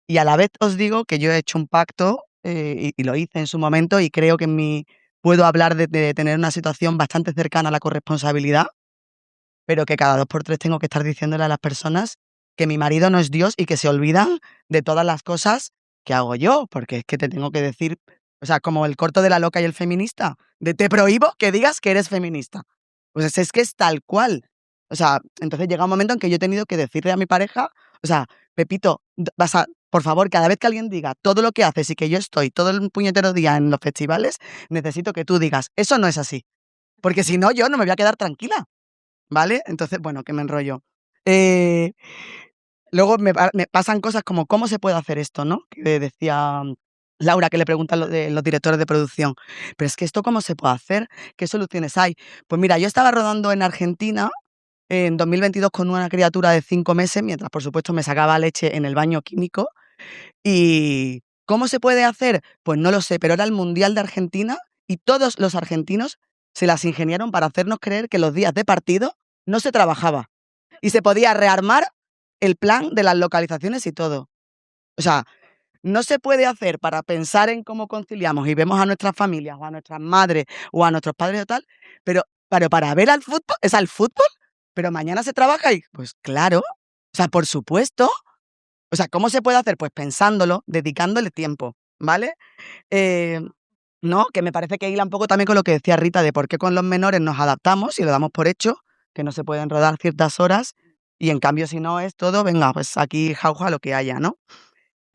Y a la vez os digo que yo he hecho un pacto y lo hice en su momento y creo que puedo hablar de tener una situación bastante cercana a la corresponsabilidad, pero que cada 2 por 3 tengo que estar diciéndole a las personas que mi marido no es Dios y que se olvidan de todas las cosas que hago yo, porque es que te tengo que decir, o sea, como el corto de La loca y el feminista, de te prohíbo que digas que eres feminista. Pues es que es tal cual. O sea, entonces llega un momento en que yo he tenido que decirle a mi pareja, o sea, Pepito, por favor, cada vez que alguien diga todo lo que haces y que yo estoy todo el puñetero día en los festivales, necesito que tú digas, eso no es así. Porque si no, yo no me voy a quedar tranquila. ¿Vale? Entonces, bueno, que me enrollo. Eh, Luego me pasan cosas como, ¿cómo se puede hacer esto, no? Que decía Laura, que le preguntan los directores de producción, pero es que esto, ¿cómo se puede hacer? ¿Qué soluciones hay? Pues mira, yo estaba rodando en Argentina en 2022 con una criatura de 5 meses, mientras, por supuesto, me sacaba leche en el baño químico. ¿Y cómo se puede hacer? Pues no lo sé, pero era el Mundial de Argentina y todos los argentinos se las ingeniaron para hacernos creer que los días de partido no se trabajaba y se podía rearmar el plan de las localizaciones y todo. O sea, no se puede hacer para pensar en cómo conciliamos y vemos a nuestras familias o a nuestras madres o a nuestros padres o tal, pero para ver al fútbol, es al fútbol, pero mañana se trabaja y pues claro, o sea, por supuesto. O sea, ¿cómo se puede hacer? Pues pensándolo, dedicándole tiempo, ¿vale? Eh, ¿No? Que me parece que hila un poco también con lo que decía Rita de por qué con los menores nos adaptamos y lo damos por hecho, que no se pueden rodar ciertas horas, y en cambio si no es todo, venga, pues aquí jauja lo que haya, ¿no?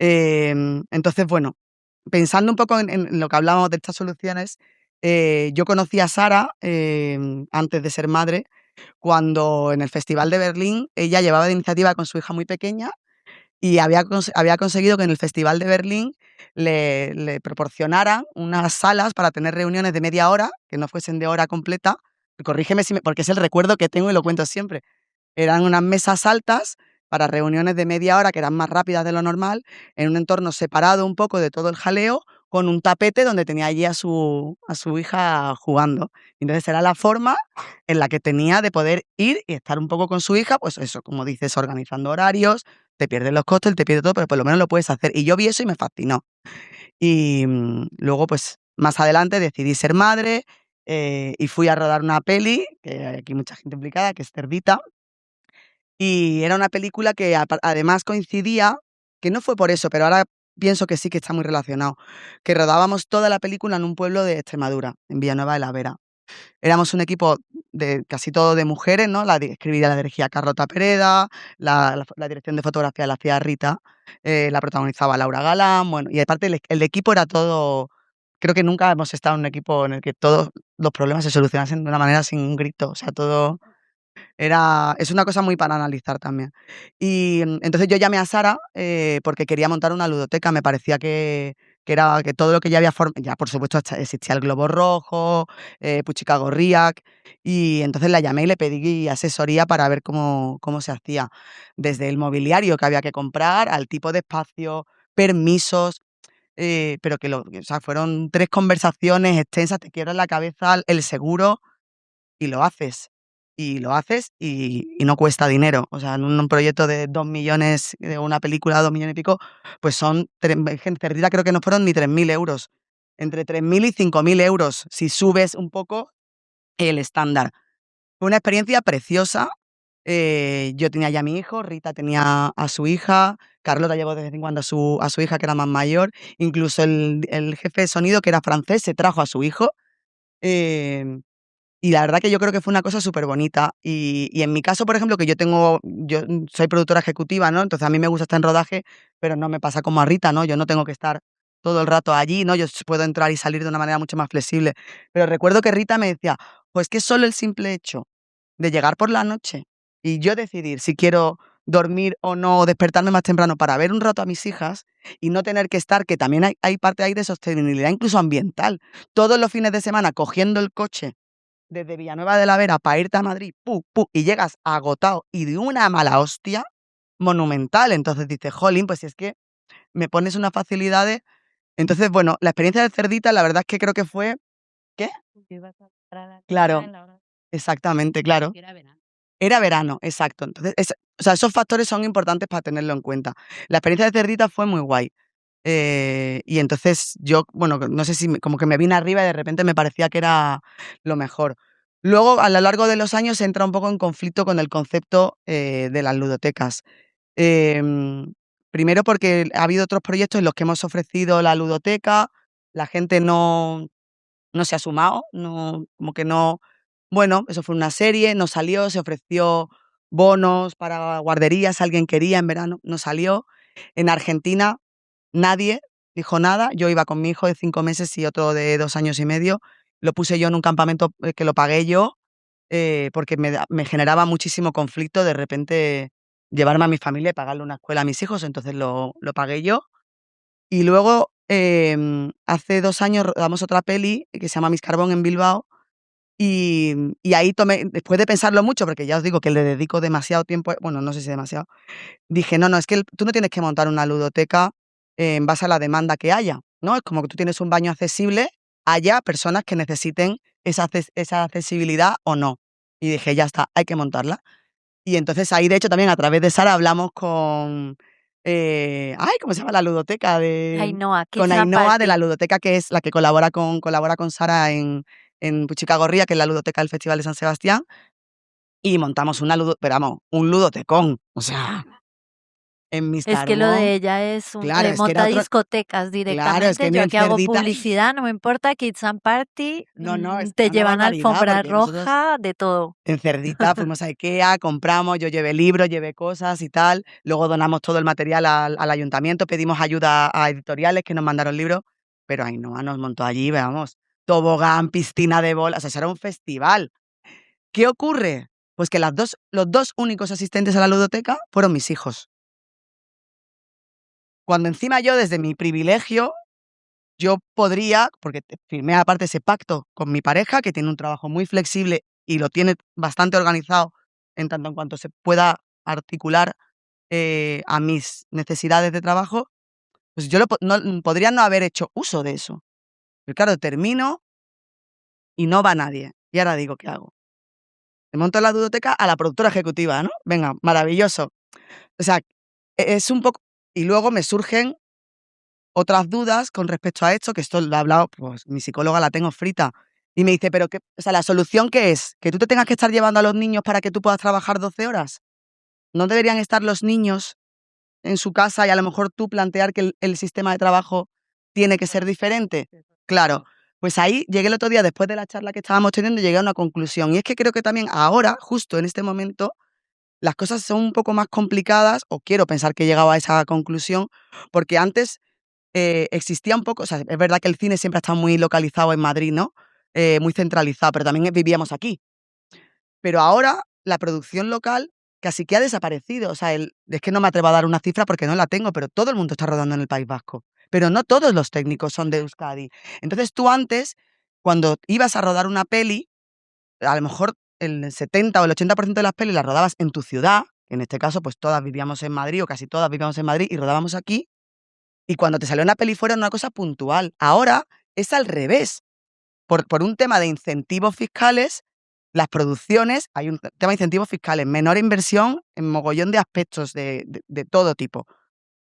Entonces, bueno, pensando un poco en lo que hablábamos de estas soluciones, yo conocí a Sara antes de ser madre, cuando en el Festival de Berlín ella llevaba de iniciativa con su hija muy pequeña y había conseguido que en el Festival de Berlín le proporcionaran unas salas para tener reuniones de media hora, que no fuesen de hora completa. Corrígeme porque es el recuerdo que tengo y lo cuento siempre. Eran unas mesas altas para reuniones de media hora que eran más rápidas de lo normal, en un entorno separado un poco de todo el jaleo, con un tapete donde tenía allí a su hija jugando. Entonces era la forma en la que tenía de poder ir y estar un poco con su hija, pues eso, como dices, organizando horarios, te pierdes los costes, te pierdes todo, pero por lo menos lo puedes hacer. Y yo vi eso y me fascinó. Y luego, pues más adelante decidí ser madre y fui a rodar una peli, que hay aquí mucha gente implicada, que es Cerdita, y era una película que además coincidía, que no fue por eso, pero ahora pienso que sí que está muy relacionado, que rodábamos toda la película en un pueblo de Extremadura, en Villanueva de la Vera. Éramos un equipo de casi todo de mujeres, ¿no? La dirigía Carlota Pereda, la dirección de fotografía la hacía Rita, la protagonizaba Laura Galán, bueno, y aparte el equipo era todo, creo que nunca hemos estado en un equipo en el que todos los problemas se solucionasen de una manera sin un grito, o sea, todo es una cosa muy para analizar también. Y entonces yo llamé a Sara porque quería montar una ludoteca. Me parecía que todo lo que ya había ya por supuesto existía el Globo Rojo, Puchica Gorriak, y entonces la llamé y le pedí asesoría para ver cómo se hacía. Desde el mobiliario que había que comprar, al tipo de espacio, permisos, pero o sea, fueron 3 conversaciones extensas, te quiebras la cabeza, el seguro, y lo haces. Y lo haces y no cuesta dinero. O sea, en un proyecto de 2 millones, de una película de 2 millones y pico, pues son, en Cerdita creo que no fueron ni 3.000 euros. Entre 3.000 y 5.000 euros, si subes un poco el estándar. Fue una experiencia preciosa. Yo tenía ya a mi hijo, Rita tenía a su hija, Carlota llevó de vez en cuando a su hija, que era más mayor. Incluso el jefe de sonido, que era francés, se trajo a su hijo. Eh, y la verdad que yo creo que fue una cosa súper bonita. Y en mi caso, por ejemplo, que yo soy productora ejecutiva, ¿no? Entonces a mí me gusta estar en rodaje, pero no me pasa como a Rita, ¿no? Yo no tengo que estar todo el rato allí, ¿no? Yo puedo entrar y salir de una manera mucho más flexible. Pero recuerdo que Rita me decía, pues que solo el simple hecho de llegar por la noche y yo decidir si quiero dormir o no, o despertarme más temprano para ver un rato a mis hijas y no tener que estar, que también hay parte ahí de sostenibilidad, incluso ambiental. Todos los fines de semana cogiendo el coche desde Villanueva de la Vera para irte a Madrid, y llegas agotado y de una mala hostia monumental. Entonces dices, jolín, pues si es que me pones unas facilidades. Entonces, bueno, la experiencia de Cerdita, la verdad es que creo que fue, ¿qué? Claro, exactamente, claro. Era verano, exacto. Entonces, o sea, esos factores son importantes para tenerlo en cuenta. La experiencia de Cerdita fue muy guay. Y entonces yo, bueno, no sé si como que me vine arriba y de repente me parecía que era lo mejor. Luego, a lo largo de los años, entra un poco en conflicto con el concepto de las ludotecas. Em, Primero porque ha habido otros proyectos en los que hemos ofrecido la ludoteca, la gente no se ha sumado, no, como que no. Bueno, eso fue una serie, no salió, se ofreció bonos para guarderías, alguien quería en verano, no salió. En Argentina nadie dijo nada, yo iba con mi hijo de 5 meses y otro de 2 años y medio, lo puse yo en un campamento que lo pagué yo, porque me generaba muchísimo conflicto de repente llevarme a mi familia y pagarle una escuela a mis hijos, entonces lo pagué yo. Y luego, hace 2 años rodamos otra peli que se llama Miss Carbón en Bilbao, y ahí tomé, después de pensarlo mucho, porque ya os digo que le dedico demasiado tiempo, bueno, no sé si demasiado, dije: "No, no, es que tú no tienes que montar una ludoteca en base a la demanda que haya, ¿no? Es como que tú tienes un baño accesible, haya personas que necesiten esa accesibilidad o no". Y dije: "Ya está, hay que montarla". Y entonces ahí, de hecho, también a través de Sara hablamos con, ay, ¿cómo se llama la ludoteca? Ainhoa, Con Kids and Ainhoa, de la Party. ludoteca, que es la que colabora con Sara en Puchicagorría, que es la ludoteca del Festival de San Sebastián, y montamos pero vamos, un ludotecón, o sea, en Miss Es que lo de Carbón. ella es Claro, es que era monta otro. discotecas Claro, es que directamente. en Yo el aquí hago Cerdita. publicidad, no me importa, Kids and Party, No, no, es que te era una llevan barbaridad, alfombra porque nosotros roja, de todo. en Cerdita fuimos a IKEA, compramos, yo llevé libros, llevé cosas y tal, luego donamos todo el material al ayuntamiento, pedimos ayuda a editoriales que nos mandaron libros, pero Ainhoa nos montó allí, vamos, tobogán, piscina de bolas, o sea, eso era un festival. ¿Qué ocurre? Pues que los dos únicos asistentes a la ludoteca fueron mis hijos. Cuando encima yo, desde mi privilegio, yo podría, porque firmé aparte ese pacto con mi pareja, que tiene un trabajo muy flexible y lo tiene bastante organizado en tanto en cuanto se pueda articular a mis necesidades de trabajo, pues yo podría no haber hecho uso de eso. Pero claro, termino y no va nadie. Y ahora digo, ¿qué hago? Le monto la ludoteca a la productora ejecutiva, ¿no? Venga, maravilloso. O sea, es un poco. Y luego me surgen otras dudas con respecto a esto, que esto lo he hablado, pues mi psicóloga la tengo frita. Y me dice, pero qué, o sea, ¿la solución qué es? ¿Que tú te tengas que estar llevando a los niños para que tú puedas trabajar 12 horas? ¿No deberían estar los niños en su casa y a lo mejor tú plantear que el sistema de trabajo tiene que ser diferente? Claro, pues ahí llegué el otro día, después de la charla que estábamos teniendo, llegué a una conclusión. Y es que creo que también ahora, justo en este momento, las cosas son un poco más complicadas, o quiero pensar que he llegado a esa conclusión, porque antes existía un poco, o sea, es verdad que el cine siempre ha estado muy localizado en Madrid, ¿no? Muy centralizado, pero también vivíamos aquí. Pero ahora la producción local casi que ha desaparecido. O sea, es que no me atrevo a dar una cifra porque no la tengo, pero todo el mundo está rodando en el País Vasco. Pero no todos los técnicos son de Euskadi. Entonces tú antes, cuando ibas a rodar una peli, a lo mejor el 70 o el 80% de las pelis las rodabas en tu ciudad. En este caso, pues todas vivíamos en Madrid o casi todas vivíamos en Madrid y rodábamos aquí. Y cuando te salió una peli fuera era una cosa puntual. Ahora es al revés. Por un tema de incentivos fiscales, las producciones, hay un tema de incentivos fiscales, menor inversión en mogollón de aspectos de todo tipo.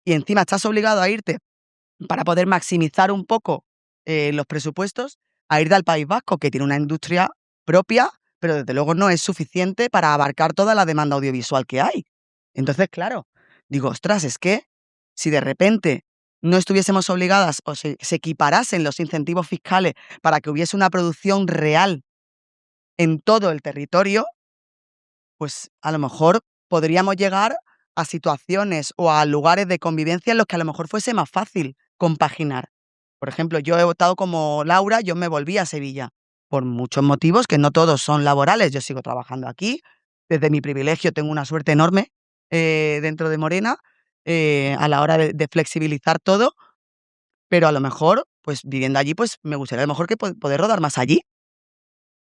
Y encima estás obligado a irte, para poder maximizar un poco los presupuestos, a irte al País Vasco, que tiene una industria propia, pero desde luego no es suficiente para abarcar toda la demanda audiovisual que hay. Entonces, claro, digo, ostras, es que si de repente no estuviésemos obligadas o se equiparasen los incentivos fiscales para que hubiese una producción real en todo el territorio, pues a lo mejor podríamos llegar a situaciones o a lugares de convivencia en los que a lo mejor fuese más fácil compaginar. Por ejemplo, yo he optado como Laura, yo me volví a Sevilla por muchos motivos que no todos son laborales. Yo sigo trabajando aquí. Desde mi privilegio tengo una suerte enorme dentro de Morena a la hora de flexibilizar todo, pero a lo mejor, pues viviendo allí, pues me gustaría a lo mejor que poder rodar más allí.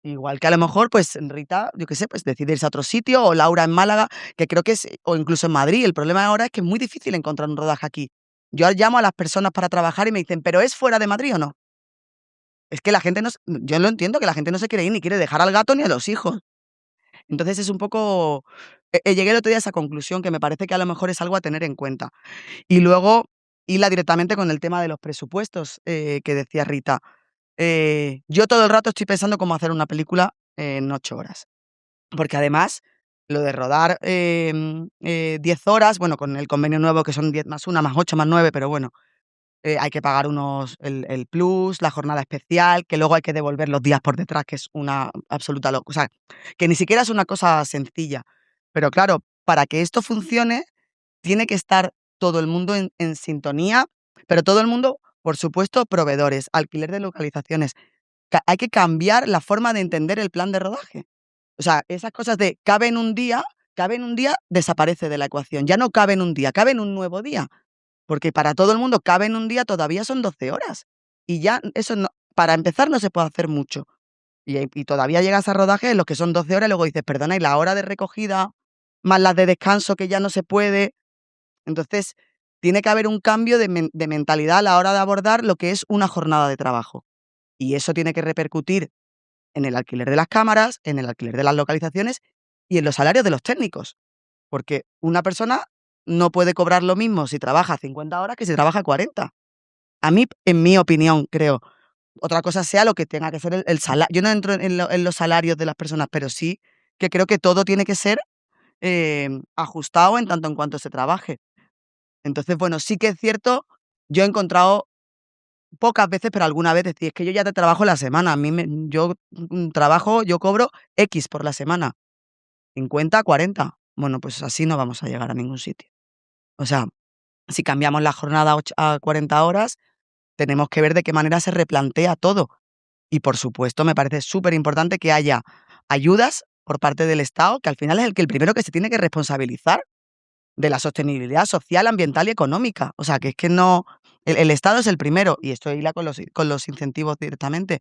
Igual que a lo mejor, pues Rita, yo qué sé, pues decide irse a otro sitio, o Laura en Málaga, que creo que es, o incluso en Madrid. El problema ahora es que es muy difícil encontrar un rodaje aquí. Yo llamo a las personas para trabajar y me dicen, ¿pero es fuera de Madrid o no? Es que la gente no, yo lo entiendo, que la gente no se quiere ir ni quiere dejar al gato ni a los hijos. Entonces es un poco, llegué el otro día a esa conclusión que me parece que a lo mejor es algo a tener en cuenta. Y luego, hila directamente con el tema de los presupuestos que decía Rita. Yo todo el rato estoy pensando cómo hacer una película en 8 horas. Porque además, lo de rodar 10 horas, bueno, con el convenio nuevo que son 10 más 1, más 8, más 9, pero bueno, hay que pagar el plus, la jornada especial, que luego hay que devolver los días por detrás, que es una absoluta locura. O sea, que ni siquiera es una cosa sencilla. Pero claro, para que esto funcione, tiene que estar todo el mundo en sintonía, pero todo el mundo, por supuesto, proveedores, alquiler de localizaciones. Hay que cambiar la forma de entender el plan de rodaje. O sea, esas cosas de cabe en un día, desaparece de la ecuación. Ya no cabe en un día, cabe en un nuevo día. Porque para todo el mundo cabe en un día todavía son 12 horas. Y ya eso no, para empezar no se puede hacer mucho. Y todavía llegas a rodajes en los que son 12 horas y luego dices, perdona, y la hora de recogida, más las de descanso que ya no se puede. Entonces, tiene que haber un cambio de mentalidad a la hora de abordar lo que es una jornada de trabajo. Y eso tiene que repercutir en el alquiler de las cámaras, en el alquiler de las localizaciones y en los salarios de los técnicos. Porque una persona no puede cobrar lo mismo si trabaja 50 horas que si trabaja 40. A mí, en mi opinión, creo. Otra cosa sea lo que tenga que ser el salario. Yo no entro en los salarios de las personas, pero sí que creo que todo tiene que ser ajustado en tanto en cuanto se trabaje. Entonces, bueno, sí que es cierto, yo he encontrado pocas veces, pero alguna vez decir, es que yo ya te trabajo la semana, yo trabajo, yo cobro X por la semana, 50, 40. Bueno, pues así no vamos a llegar a ningún sitio. O sea, si cambiamos la jornada a 40 horas, tenemos que ver de qué manera se replantea todo. Y por supuesto, me parece súper importante que haya ayudas por parte del Estado, que al final es el primero que se tiene que responsabilizar de la sostenibilidad social, ambiental y económica. O sea, que es que no, el Estado es el primero, y esto hila con los incentivos directamente.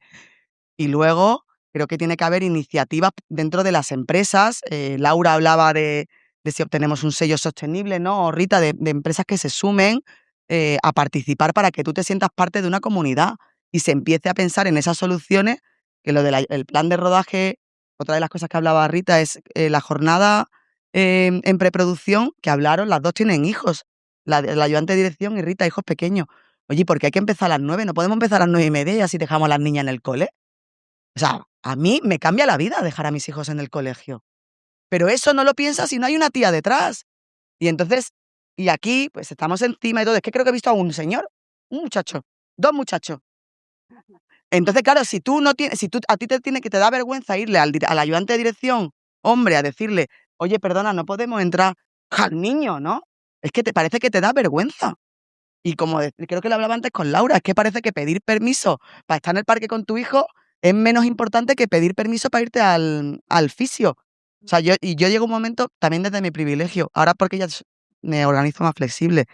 Y luego creo que tiene que haber iniciativas dentro de las empresas. Laura hablaba de si obtenemos un sello sostenible, ¿no? O Rita, de empresas que se sumen a participar para que tú te sientas parte de una comunidad y se empiece a pensar en esas soluciones, que lo del plan de rodaje, otra de las cosas que hablaba Rita es la jornada en preproducción, que hablaron, las dos tienen hijos, la ayudante de dirección y Rita, hijos pequeños. Oye, ¿por qué hay que empezar a las 9? ¿No podemos empezar a las 9:30 y así dejamos a las niñas en el cole? O sea, a mí me cambia la vida dejar a mis hijos en el colegio. Pero eso no lo piensas si no hay una tía detrás. Y entonces, y aquí, pues estamos encima y todo. Es que creo que he visto a un señor, un muchacho, 2 muchachos. Entonces, claro, si tú no tienes, a ti te da vergüenza irle al ayudante de dirección, hombre, a decirle, oye, perdona, no podemos entrar al niño, ¿no? Es que te parece que te da vergüenza. Y como creo que lo hablaba antes con Laura, es que parece que pedir permiso para estar en el parque con tu hijo es menos importante que pedir permiso para irte al fisio. O sea, yo llego a un momento, también desde mi privilegio, ahora porque ya me organizo más flexible,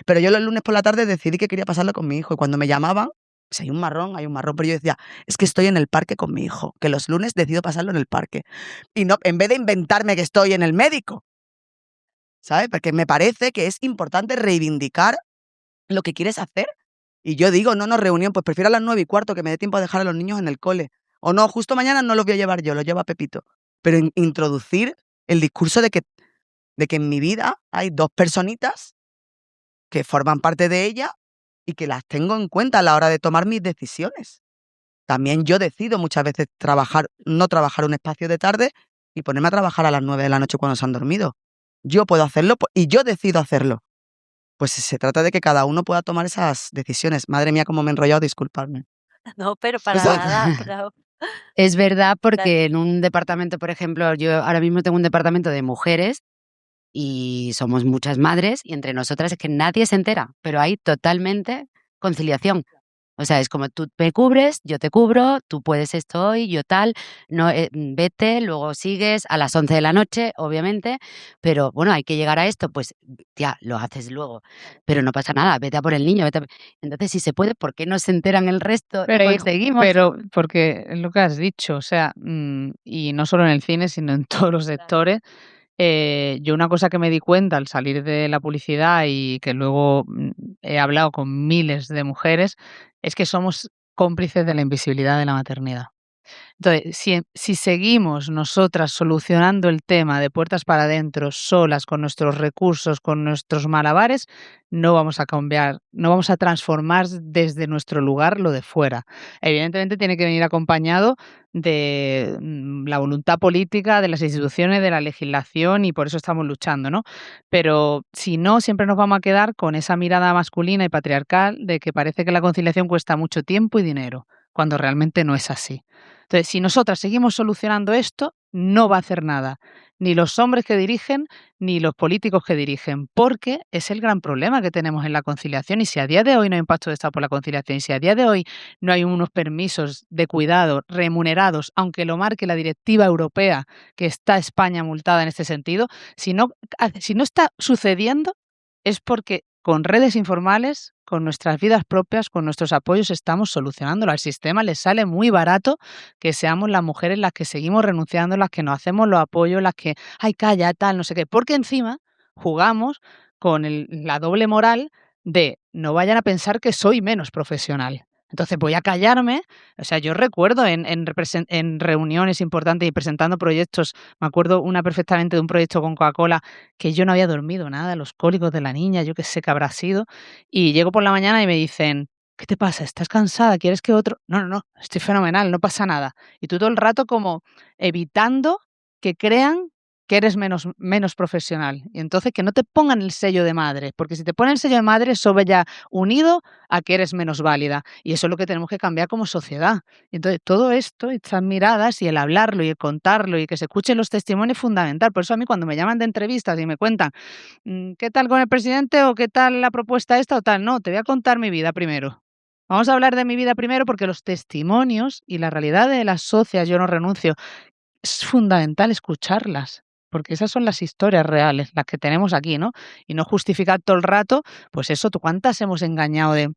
pero yo los lunes por la tarde decidí que quería pasarlo con mi hijo y cuando me llamaban, pues hay un marrón, pero yo decía, es que estoy en el parque con mi hijo, que los lunes decido pasarlo en el parque. Y no, en vez de inventarme que estoy en el médico, ¿sabes? Porque me parece que es importante reivindicar lo que quieres hacer. Y yo digo, no, reunión, pues prefiero a las 9:15 que me dé tiempo a dejar a los niños en el cole. O no, justo mañana no los voy a llevar yo, los lleva Pepito. Pero introducir el discurso de que en mi vida hay 2 personitas que forman parte de ella y que las tengo en cuenta a la hora de tomar mis decisiones. También yo decido muchas veces no trabajar un espacio de tarde y ponerme a trabajar a las 9 de la noche cuando se han dormido. Yo puedo hacerlo y yo decido hacerlo. Pues se trata de que cada uno pueda tomar esas decisiones. Madre mía, cómo me he enrollado, disculpadme. No, pero para nada, bravo. Es verdad, porque en un departamento, por ejemplo, yo ahora mismo tengo un departamento de mujeres y somos muchas madres y entre nosotras es que nadie se entera, pero hay totalmente conciliación. O sea, es como tú me cubres, yo te cubro, tú puedes esto hoy, yo tal, no, vete, luego sigues a las 11 de la noche, obviamente, pero bueno, hay que llegar a esto, pues ya, lo haces luego, pero no pasa nada, vete a por el niño, Entonces, si se puede, ¿por qué no se enteran el resto y Pero, conseguimos? pero porque es lo que has dicho, o sea, y no solo en el cine, sino en todos los sectores. Yo una cosa que me di cuenta al salir de la publicidad y que luego he hablado con miles de mujeres, es que somos cómplices de la invisibilidad de la maternidad. Entonces, si seguimos nosotras solucionando el tema de puertas para adentro, solas, con nuestros recursos, con nuestros malabares, no vamos a cambiar, no vamos a transformar desde nuestro lugar lo de fuera. Evidentemente tiene que venir acompañado de la voluntad política, de las instituciones, de la legislación, y por eso estamos luchando, ¿no? Pero si no, siempre nos vamos a quedar con esa mirada masculina y patriarcal de que parece que la conciliación cuesta mucho tiempo y dinero, cuando realmente no es así. Entonces, si nosotras seguimos solucionando esto, no va a hacer nada, ni los hombres que dirigen, ni los políticos que dirigen, porque es el gran problema que tenemos en la conciliación. Y si a día de hoy no hay un pacto de Estado por la conciliación, y si a día de hoy no hay unos permisos de cuidado remunerados, aunque lo marque la directiva europea, que está España multada en este sentido, si no está sucediendo, es porque con redes informales, con nuestras vidas propias, con nuestros apoyos, estamos solucionándolo. Al sistema le sale muy barato que seamos las mujeres las que seguimos renunciando, las que nos hacemos los apoyos, las que, ay, calla, tal, no sé qué, porque encima jugamos con la doble moral de no vayan a pensar que soy menos profesional. Entonces voy a callarme. O sea, yo recuerdo en reuniones importantes y presentando proyectos, me acuerdo una perfectamente de un proyecto con Coca-Cola, que yo no había dormido nada, los cólicos de la niña, yo qué sé qué habrá sido, y llego por la mañana y me dicen: ¿qué te pasa? ¿Estás cansada? ¿Quieres que otro? No, no, no, estoy fenomenal, no pasa nada. Y tú todo el rato como evitando que crean que eres menos profesional. Y entonces que no te pongan el sello de madre, porque si te ponen el sello de madre, eso va ya unido a que eres menos válida. Y eso es lo que tenemos que cambiar como sociedad. Y entonces todo esto, estas miradas y el hablarlo y el contarlo y que se escuchen los testimonios es fundamental. Por eso a mí cuando me llaman de entrevistas y me cuentan ¿qué tal con el presidente o qué tal la propuesta esta o tal? No, te voy a contar mi vida primero. Vamos a hablar de mi vida primero porque los testimonios y la realidad de las socias, yo no renuncio, es fundamental escucharlas, porque esas son las historias reales, las que tenemos aquí, ¿no? Y no justificar todo el rato, pues eso, ¿tú cuántas hemos engañado de? O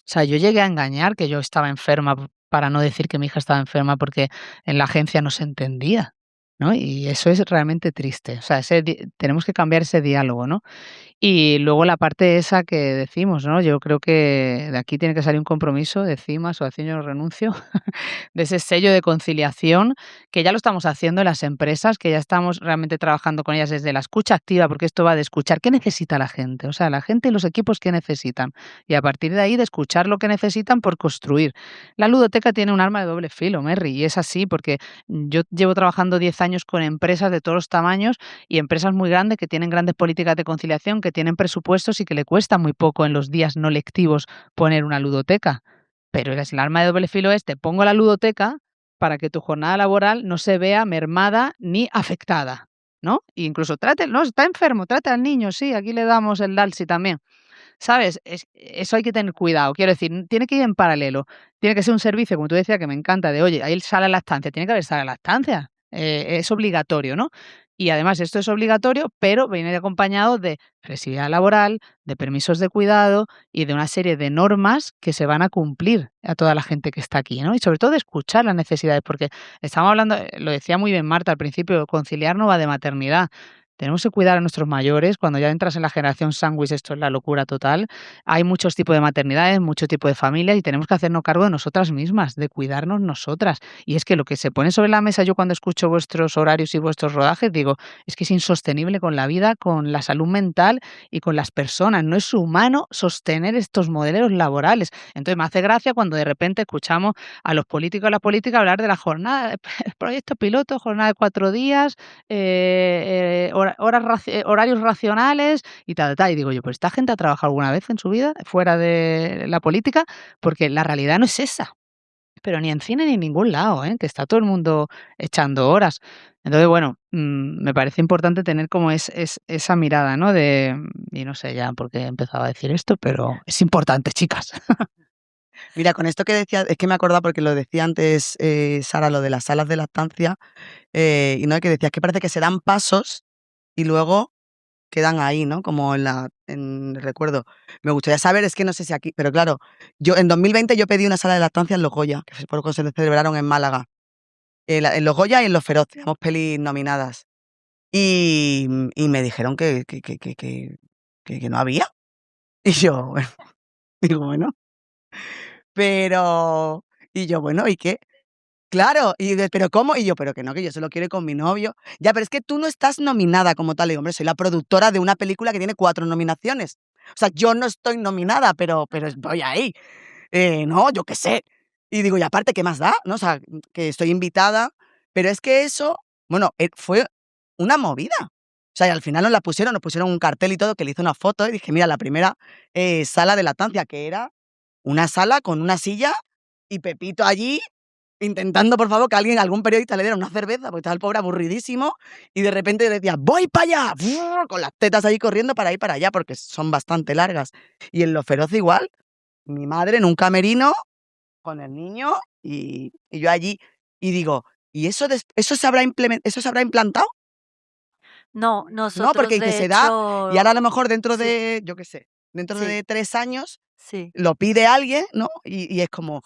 sea, yo llegué a engañar que yo estaba enferma, para no decir que mi hija estaba enferma, porque en la agencia no se entendía, ¿no? Y eso es realmente triste. O sea, tenemos que cambiar ese diálogo, ¿no? Y luego la parte esa que decimos, ¿no? Yo creo que de aquí tiene que salir un compromiso de CIMA, Asociación Yo No Renuncio, de ese sello de conciliación, que ya lo estamos haciendo en las empresas, que ya estamos realmente trabajando con ellas desde la escucha activa, porque esto va de escuchar qué necesita la gente, o sea, la gente y los equipos qué necesitan, y a partir de ahí de escuchar lo que necesitan por construir. La ludoteca tiene un arma de doble filo, Merry, y es así, porque yo llevo trabajando 10 años con empresas de todos los tamaños y empresas muy grandes que tienen grandes políticas de conciliación, que tienen presupuestos y que le cuesta muy poco en los días no lectivos poner una ludoteca. Pero el arma de doble filo es, te pongo la ludoteca para que tu jornada laboral no se vea mermada ni afectada, ¿no? E incluso trate, no, está enfermo, trate al niño, sí, aquí le damos el Dalsi también. ¿Sabes? Eso hay que tener cuidado. Quiero decir, tiene que ir en paralelo. Tiene que ser un servicio, como tú decías, que me encanta, de oye, ahí sale la estancia, tiene que haber sala de lactancia. Es obligatorio, ¿no? Y además esto es obligatorio, pero viene acompañado de flexibilidad laboral, de permisos de cuidado y de una serie de normas que se van a cumplir a toda la gente que está aquí, ¿no? Y sobre todo de escuchar las necesidades, porque estamos hablando, lo decía muy bien Marta al principio, conciliar no va de maternidad. Tenemos que cuidar a nuestros mayores. Cuando ya entras en la generación sándwich, esto es la locura total. Hay muchos tipos de maternidades, muchos tipos de familias y tenemos que hacernos cargo de nosotras mismas, de cuidarnos nosotras. Y es que lo que se pone sobre la mesa, yo cuando escucho vuestros horarios y vuestros rodajes, digo, es que es insostenible con la vida, con la salud mental y con las personas. No es humano sostener estos modelos laborales. Entonces me hace gracia cuando de repente escuchamos a los políticos y a la política hablar de la jornada, el proyecto piloto, jornada de 4 días, horarios racionales y tal, tal. Y digo yo, ¿pero esta gente ha trabajado alguna vez en su vida fuera de la política? Porque la realidad no es esa. pero ni en cine ni en ningún lado, ¿eh? Que está todo el mundo echando horas. Entonces, bueno, me parece importante tener como esa mirada, ¿no? Y no sé ya por qué he empezado a decir esto, pero es importante, chicas. Mira, con esto que decías, es que me acordaba porque lo decía antes Sara, lo de las salas de lactancia, y no que decías que parece que se dan pasos y luego quedan ahí, ¿no? Como en el recuerdo. Me gustaría saber, es que no sé si aquí, pero claro, yo en 2020 yo pedí una sala de lactancia en Los Goya, que se celebraron en Málaga. En Los Goya y en Los Feroz, teníamos pelis nominadas. Y me dijeron que no había. Y yo, bueno, digo, bueno, pero... Y yo, bueno, ¿y qué? Claro, ¿pero cómo? Y yo, pero que no, que yo solo quiero ir con mi novio. Ya, pero es que tú no estás nominada como tal. Y digo, hombre, soy la productora de una película que tiene 4 nominaciones. O sea, yo no estoy nominada, pero voy ahí. No, yo qué sé. Y digo, y aparte, ¿qué más da? ¿No? O sea, que estoy invitada. Pero es que eso, bueno, fue una movida. O sea, y al final nos pusieron un cartel y todo, que le hice una foto y dije, mira, la primera sala de lactancia, que era una sala con una silla y Pepito allí intentando, por favor, que algún periodista le diera una cerveza, porque estaba el pobre aburridísimo, y de repente decía, ¡voy para allá! Con las tetas ahí corriendo para ir para allá, porque son bastante largas. Y en Los Feroz igual, mi madre en un camerino con el niño y yo allí. Y digo, ¿y eso se habrá implantado? No, No, nosotros porque dice, de se da, y ahora a hecho, lo mejor dentro sí, de, yo qué sé, dentro sí, de 3 años, sí, lo pide alguien, ¿no? Y es como,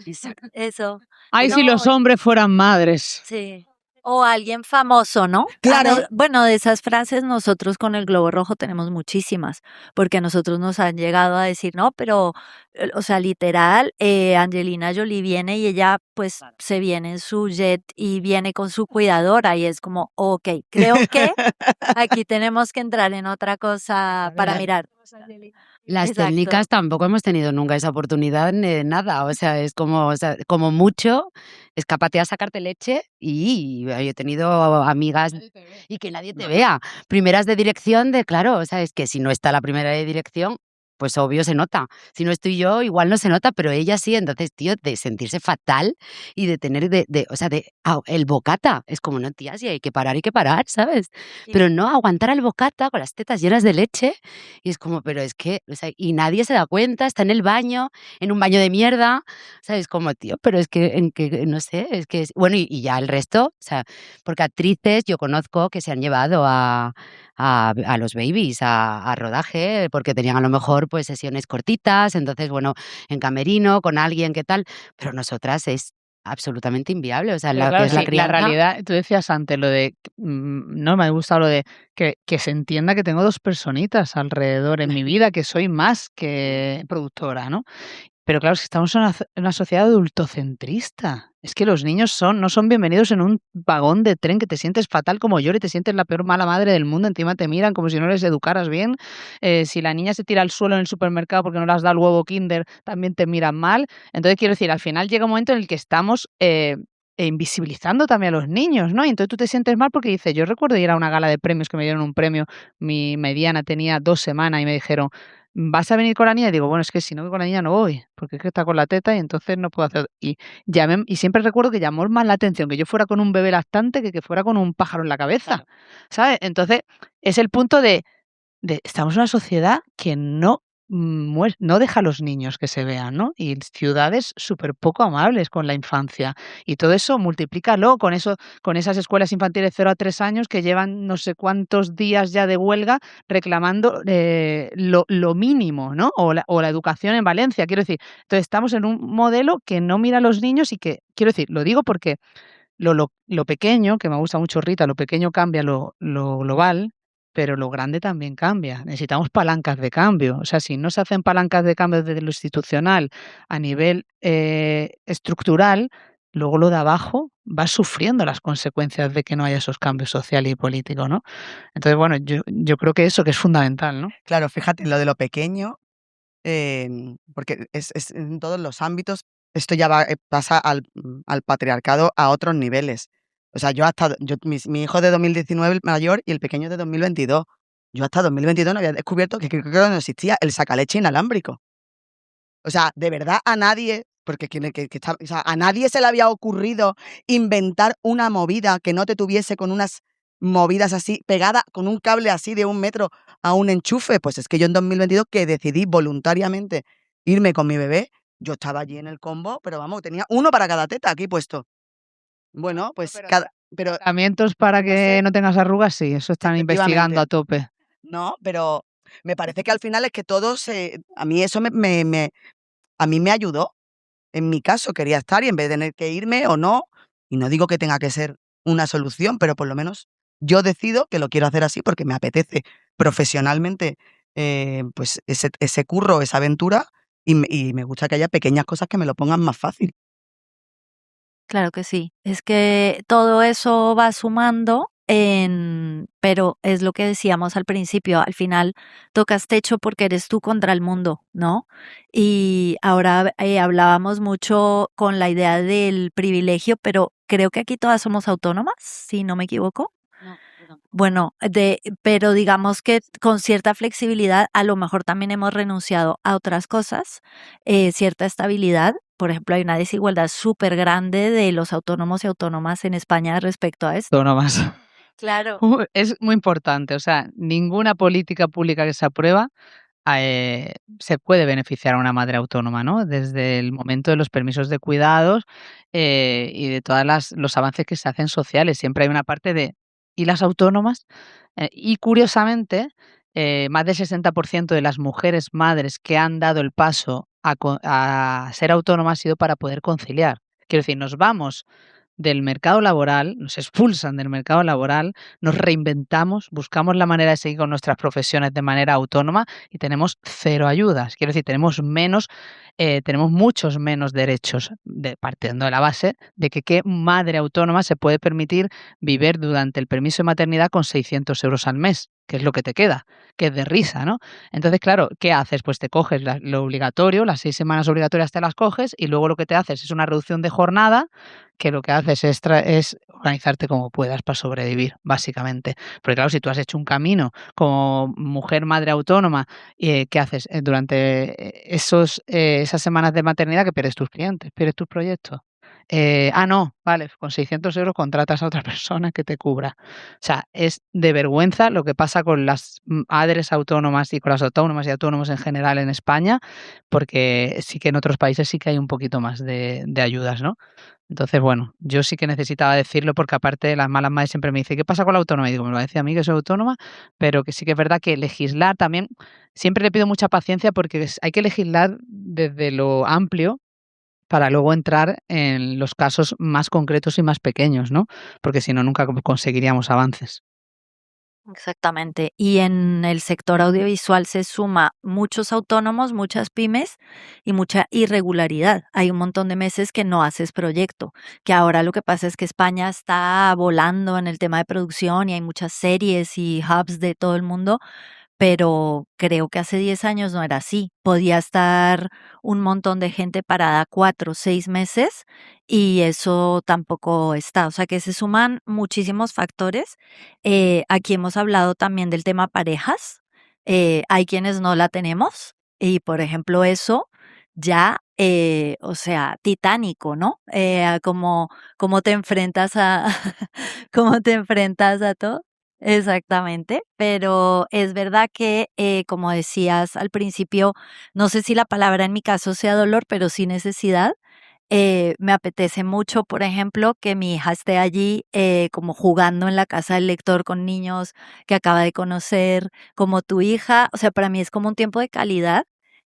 exacto, eso. Ay, si No, los hombres fueran madres. sí. O alguien famoso, ¿no? claro, Bueno, de esas frases nosotros con el Globo Rojo tenemos muchísimas, porque a nosotros nos han llegado a decir, no, pero, o sea, literal, Angelina Jolie viene y ella pues se viene en su jet y viene con su cuidadora y es como, ok, creo que aquí tenemos que entrar en otra cosa para mirar. Las Exacto. técnicas tampoco hemos tenido nunca esa oportunidad de nada, o sea, es como, o sea, como mucho, escápate a sacarte leche y yo he tenido amigas y que nadie te vea. Primeras de dirección claro, o sea, es que si no está la primera de dirección, pues obvio se nota. Si no estoy yo, igual no se nota, pero ella sí, entonces, tío, de sentirse fatal y de tener, o sea, el bocata, es como, no, tía, si hay que parar, ¿sabes? Pero no, aguantar al bocata con las tetas llenas de leche y es como, pero es que, o sea, y nadie se da cuenta, está en el baño, en un baño de mierda, ¿sabes? Como, tío, pero es que no sé, es que, bueno, y ya el resto, o sea, porque actrices yo conozco que se han llevado a los babies a rodaje, porque tenían a lo mejor pues sesiones cortitas, entonces, bueno, en camerino, con alguien, ¿qué tal? Pero nosotras es absolutamente inviable, o sea, Pero lo que claro, es la sí, la crianza. realidad, tú decías antes lo de, no me ha gustado lo de que se entienda que tengo 2 personitas alrededor en mi vida, que soy más que productora, ¿no? Pero claro, es que estamos en una sociedad adultocentrista. Es que los niños no son bienvenidos en un vagón de tren, que te sientes fatal como yo y te sientes la peor mala madre del mundo, encima te miran como si no les educaras bien. Si la niña se tira al suelo en el supermercado porque no le has dado el huevo Kinder, también te miran mal. Entonces, quiero decir, al final llega un momento en el que estamos invisibilizando también a los niños, ¿no? Y entonces tú te sientes mal porque dices, yo recuerdo ir a una gala de premios que me dieron un premio, mi mediana tenía 2 semanas y me dijeron, ¿vas a venir con la niña? Y digo, bueno, es que si no voy con la niña no voy, porque es que está con la teta y entonces no puedo hacer. Y siempre recuerdo que llamó más la atención que yo fuera con un bebé lactante que fuera con un pájaro en la cabeza, Claro. ¿sabes? Entonces es el punto de estamos en una sociedad que no deja a los niños que se vean, ¿no? Y ciudades súper poco amables con la infancia. Y todo eso multiplícalo con esas escuelas infantiles 0 a 3 años que llevan no sé cuántos días ya de huelga reclamando lo mínimo, ¿no? O la educación en Valencia, quiero decir. Entonces estamos en un modelo que no mira a los niños y que, quiero decir, lo digo porque lo pequeño, que me gusta mucho Rita, lo pequeño cambia lo global, pero lo grande también cambia. Necesitamos palancas de cambio. O sea, si no se hacen palancas de cambio desde lo institucional a nivel estructural, luego lo de abajo va sufriendo las consecuencias de que no haya esos cambios sociales y políticos, ¿no? Entonces, bueno, yo creo que eso que es fundamental, ¿no? Claro, fíjate, lo de lo pequeño, porque es en todos los ámbitos, esto ya pasa al patriarcado a otros niveles. O sea, mi hijo de 2019, el mayor, y el pequeño de 2022. Yo hasta 2022 no había descubierto que creo que no existía el sacaleche inalámbrico. O sea, de verdad a nadie Porque o sea, a nadie se le había ocurrido inventar una movida que no te tuviese con unas movidas así, pegada con un cable así de 1 metro a un enchufe. Pues es que yo en 2022 que decidí voluntariamente irme con mi bebé, yo estaba allí en el combo, pero vamos, tenía uno para cada teta aquí puesto. Bueno, pues pero Tratamientos para no que sé, no tengas arrugas, sí, eso están investigando efectivamente. a tope. No, pero me parece que al final es que todo a mí eso a mí me ayudó. En mi caso quería estar y en vez de tener que irme o no, y no digo que tenga que ser una solución, pero por lo menos yo decido que lo quiero hacer así porque me apetece profesionalmente, pues ese curro, esa aventura, y me gusta que haya pequeñas cosas que me lo pongan más fácil. Claro que sí. Es que todo eso va sumando pero es lo que decíamos al principio, al final tocas techo porque eres tú contra el mundo, ¿no? Y ahora hablábamos mucho con la idea del privilegio, pero creo que aquí todas somos autónomas, si no me equivoco. No, perdón. Bueno, pero digamos que con cierta flexibilidad, a lo mejor también hemos renunciado a otras cosas, cierta estabilidad. Por ejemplo, hay una desigualdad súper grande de los autónomos y autónomas en España respecto a esto. Autónomas. Claro. Es muy importante, o sea, ninguna política pública que se aprueba se puede beneficiar a una madre autónoma, ¿no? Desde el momento de los permisos de cuidados y de todos los avances que se hacen sociales. Siempre hay una parte de ¿y las autónomas? Y curiosamente, más del 60% de las mujeres madres que han dado el paso a ser autónomas ha sido para poder conciliar. Quiero decir, nos vamos del mercado laboral, nos expulsan del mercado laboral, nos reinventamos, buscamos la manera de seguir con nuestras profesiones de manera autónoma y tenemos cero ayudas. Quiero decir, tenemos muchos menos derechos, partiendo de la base de que qué madre autónoma se puede permitir vivir durante el permiso de maternidad con 600 euros al mes, que es lo que te queda, que es de risa, ¿no? Entonces, claro, ¿qué haces? Pues te coges lo obligatorio, las 6 semanas obligatorias te las coges y luego lo que te haces es una reducción de jornada que lo que haces es organizarte como puedas para sobrevivir, básicamente. Porque claro, si tú has hecho un camino como mujer, madre autónoma, ¿qué haces? Durante esas semanas de maternidad que pierdes tus clientes, pierdes tus proyectos. No, vale, con 600 euros contratas a otra persona que te cubra. O sea, es de vergüenza lo que pasa con las madres autónomas y con las autónomas y autónomos en general en España, porque sí que en otros países sí que hay un poquito más de ayudas, ¿no? Entonces, bueno, yo sí que necesitaba decirlo porque aparte las malas madres siempre me dicen, ¿qué pasa con la autónoma? Y digo, me lo decía a mí que soy autónoma, pero que sí que es verdad que legislar también, siempre le pido mucha paciencia porque hay que legislar desde lo amplio para luego entrar en los casos más concretos y más pequeños, ¿no? Porque si no, nunca conseguiríamos avances. Exactamente. Y en el sector audiovisual se suma muchos autónomos, muchas pymes y mucha irregularidad. Hay un montón de meses que no haces proyecto, que ahora lo que pasa es que España está volando en el tema de producción y hay muchas series y hubs de todo el mundo, pero creo que hace 10 años no era así. Podía estar un montón de gente parada 4 o 6 meses y eso tampoco está. O sea que se suman muchísimos factores. Aquí hemos hablado también del tema parejas. Hay quienes no la tenemos y, por ejemplo, eso ya, o sea, titánico, ¿no? Cómo te enfrentas a, cómo te enfrentas a todo. Exactamente, pero es verdad que, como decías al principio, no sé si la palabra en mi caso sea dolor, pero sí necesidad. Me apetece mucho, por ejemplo, que mi hija esté allí como jugando en la casa del lector con niños que acaba de conocer, como tu hija. O sea, para mí es como un tiempo de calidad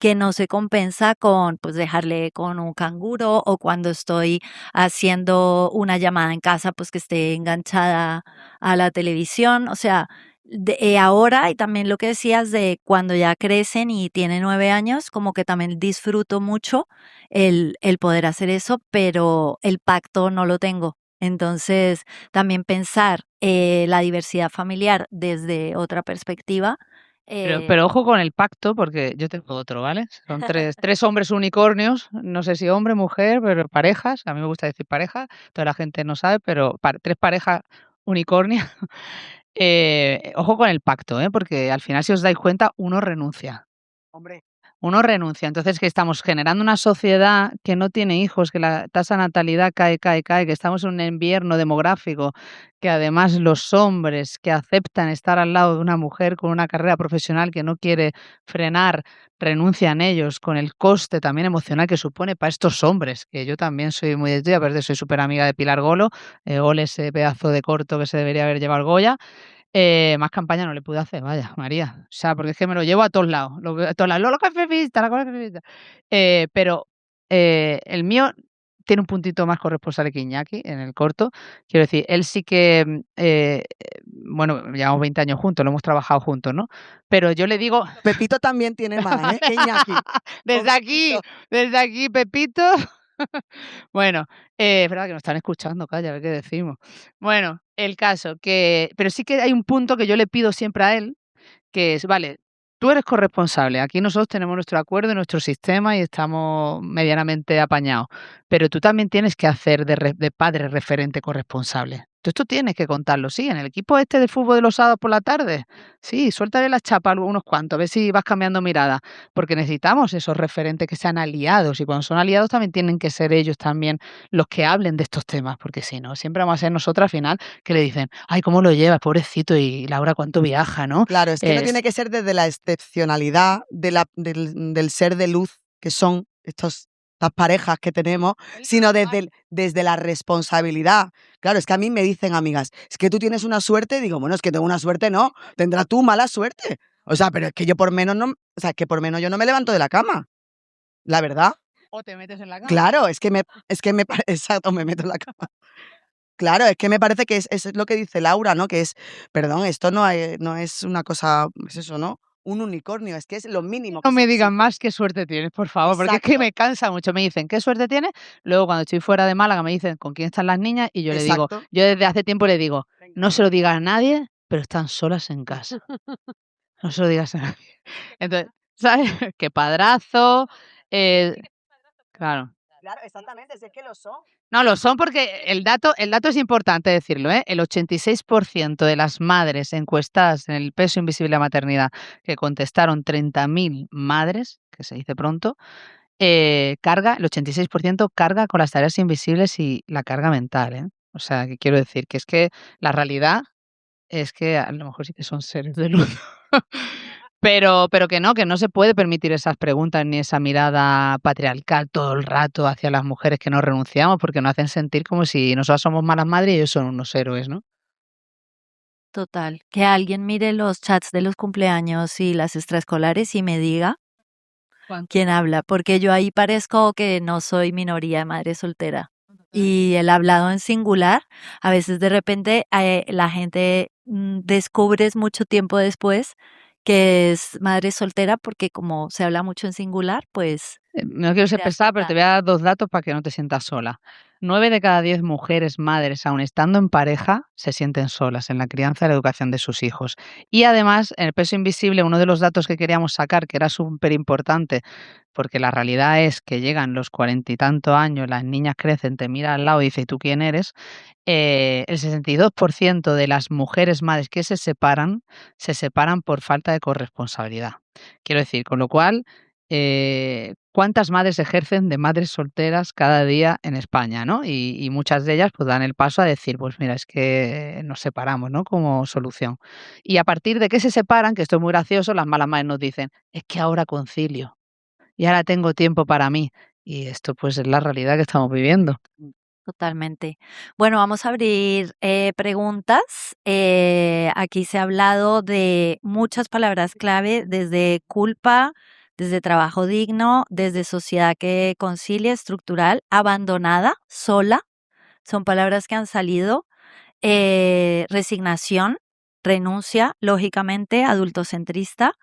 que no se compensa con pues dejarle con un canguro o cuando estoy haciendo una llamada en casa, pues que esté enganchada a la televisión. O sea, ahora y también lo que decías de cuando ya crecen y tienen 9 años, como que también disfruto mucho el poder hacer eso, pero el pacto no lo tengo. Entonces, también pensar la diversidad familiar desde otra perspectiva. Pero ojo con el pacto, porque yo tengo otro, ¿vale? Son tres hombres unicornios, no sé si hombre, mujer, pero parejas, a mí me gusta decir pareja, toda la gente no sabe, pero tres parejas unicornias. Ojo con el pacto, porque al final, si os dais cuenta, uno renuncia. Hombre, uno renuncia. Entonces, que estamos generando una sociedad que no tiene hijos, que la tasa de natalidad cae, que estamos en un invierno demográfico, que además los hombres que aceptan estar al lado de una mujer con una carrera profesional que no quiere frenar, renuncian ellos con el coste también emocional que supone para estos hombres, que yo también soy muy de ti, aparte soy súper amiga de Pilar Golo, ole ese pedazo de corto que se debería haber llevado el Goya. Más campaña no le pude hacer, vaya, María. O sea, porque es que me lo llevo a todos lados. Lo veo a todos lados. Lola feminista, la cosa feminista. Pero el mío tiene un puntito más corresponsable que Iñaki en el corto. Quiero decir, él sí que, bueno, llevamos 20 años juntos, lo hemos trabajado juntos, ¿no? Pero yo le digo, Pepito también tiene más, ¿eh? Que Iñaki. desde aquí, Pepito. Bueno, es verdad que nos están escuchando, calla, a ver qué decimos. Bueno, el caso que pero sí que hay un punto que yo le pido siempre a él, que es, vale, tú eres corresponsable, aquí nosotros tenemos nuestro acuerdo y nuestro sistema y estamos medianamente apañados, pero tú también tienes que hacer de padre referente corresponsable. Tú esto tienes que contarlo, sí, en el equipo este de fútbol de los sábados por la tarde, sí, suéltale la chapa a unos cuantos, a ver si vas cambiando mirada, porque necesitamos esos referentes que sean aliados y cuando son aliados también tienen que ser ellos también los que hablen de estos temas, porque si no, siempre vamos a ser nosotras al final que le dicen, ay, ¿cómo lo llevas, pobrecito? Y Laura, ¿cuánto viaja, no? Claro, es que no tiene que ser desde la excepcionalidad del ser de luz que son estas parejas que tenemos, sino desde la responsabilidad. Claro, es que a mí me dicen amigas, es que tú tienes una suerte, digo, bueno, es que tengo una suerte, no, tendrás tú mala suerte. O sea, pero es que yo por menos no, o sea, que por menos yo no me levanto de la cama. La verdad. O te metes en la cama. Claro, exacto, me meto en la cama. Claro, es que me parece que es lo que dice Laura, ¿no? Que es, perdón, esto no es una cosa, es eso, ¿no? Un unicornio, es que es lo mínimo que No me se digan exige. más qué suerte tienes, por favor, porque es que Exacto. me cansa mucho. Me dicen, ¿qué suerte tienes? Luego, cuando estoy fuera de Málaga, me dicen, ¿con quién están las niñas? Y yo le digo, Exacto. yo desde hace tiempo le digo, no se lo digas a nadie, pero están solas en casa. No se lo digas a nadie. Entonces, ¿sabes? Qué padrazo. Claro. Claro, exactamente, si es que lo son. No, lo son porque el dato es importante decirlo, ¿eh? El 86% de las madres encuestadas en el peso invisible de la maternidad, que contestaron 30.000 madres, que se dice pronto, el 86% carga con las tareas invisibles y la carga mental, ¿eh? O sea, que quiero decir que es que la realidad es que a lo mejor sí que son seres de luz. Pero que no se puede permitir esas preguntas ni esa mirada patriarcal todo el rato hacia las mujeres que no renunciamos, porque nos hacen sentir como si nosotras somos malas madres y ellos son unos héroes, ¿no? Total. Que alguien mire los chats de los cumpleaños y las extraescolares y me diga quién habla, porque yo ahí parezco que no soy minoría de madre soltera. Y el hablado en singular, a veces de repente la gente descubres mucho tiempo después que es madre soltera porque como se habla mucho en singular, pues No quiero ser te das pesada, pero te voy cuenta. a dar 2 datos para que no te sientas sola. 9 de cada 10 mujeres madres, aun estando en pareja, se sienten solas en la crianza y la educación de sus hijos. Y además, en el peso invisible, uno de los datos que queríamos sacar, que era súper importante, porque la realidad es que llegan los 40 y tantos años, las niñas crecen, te mira al lado y dice, ¿y tú quién eres? El 62% de las mujeres madres que se separan por falta de corresponsabilidad. Quiero decir, con lo cual, ¿cuántas madres ejercen de madres solteras cada día en España, no? Y muchas de ellas, pues, dan el paso a decir: "Pues mira, es que nos separamos", ¿no? Como solución. Y a partir de que se separan, que esto es muy gracioso, las malas madres nos dicen: "Es que ahora concilio, y ahora tengo tiempo para mí". Y esto, pues, es la realidad que estamos viviendo. Totalmente. Bueno, vamos a abrir preguntas. Aquí se ha hablado de muchas palabras clave, desde culpa, desde trabajo digno, desde sociedad que concilia, estructural, abandonada, sola. Son palabras que han salido. Resignación, renuncia, lógicamente, adultocentrista.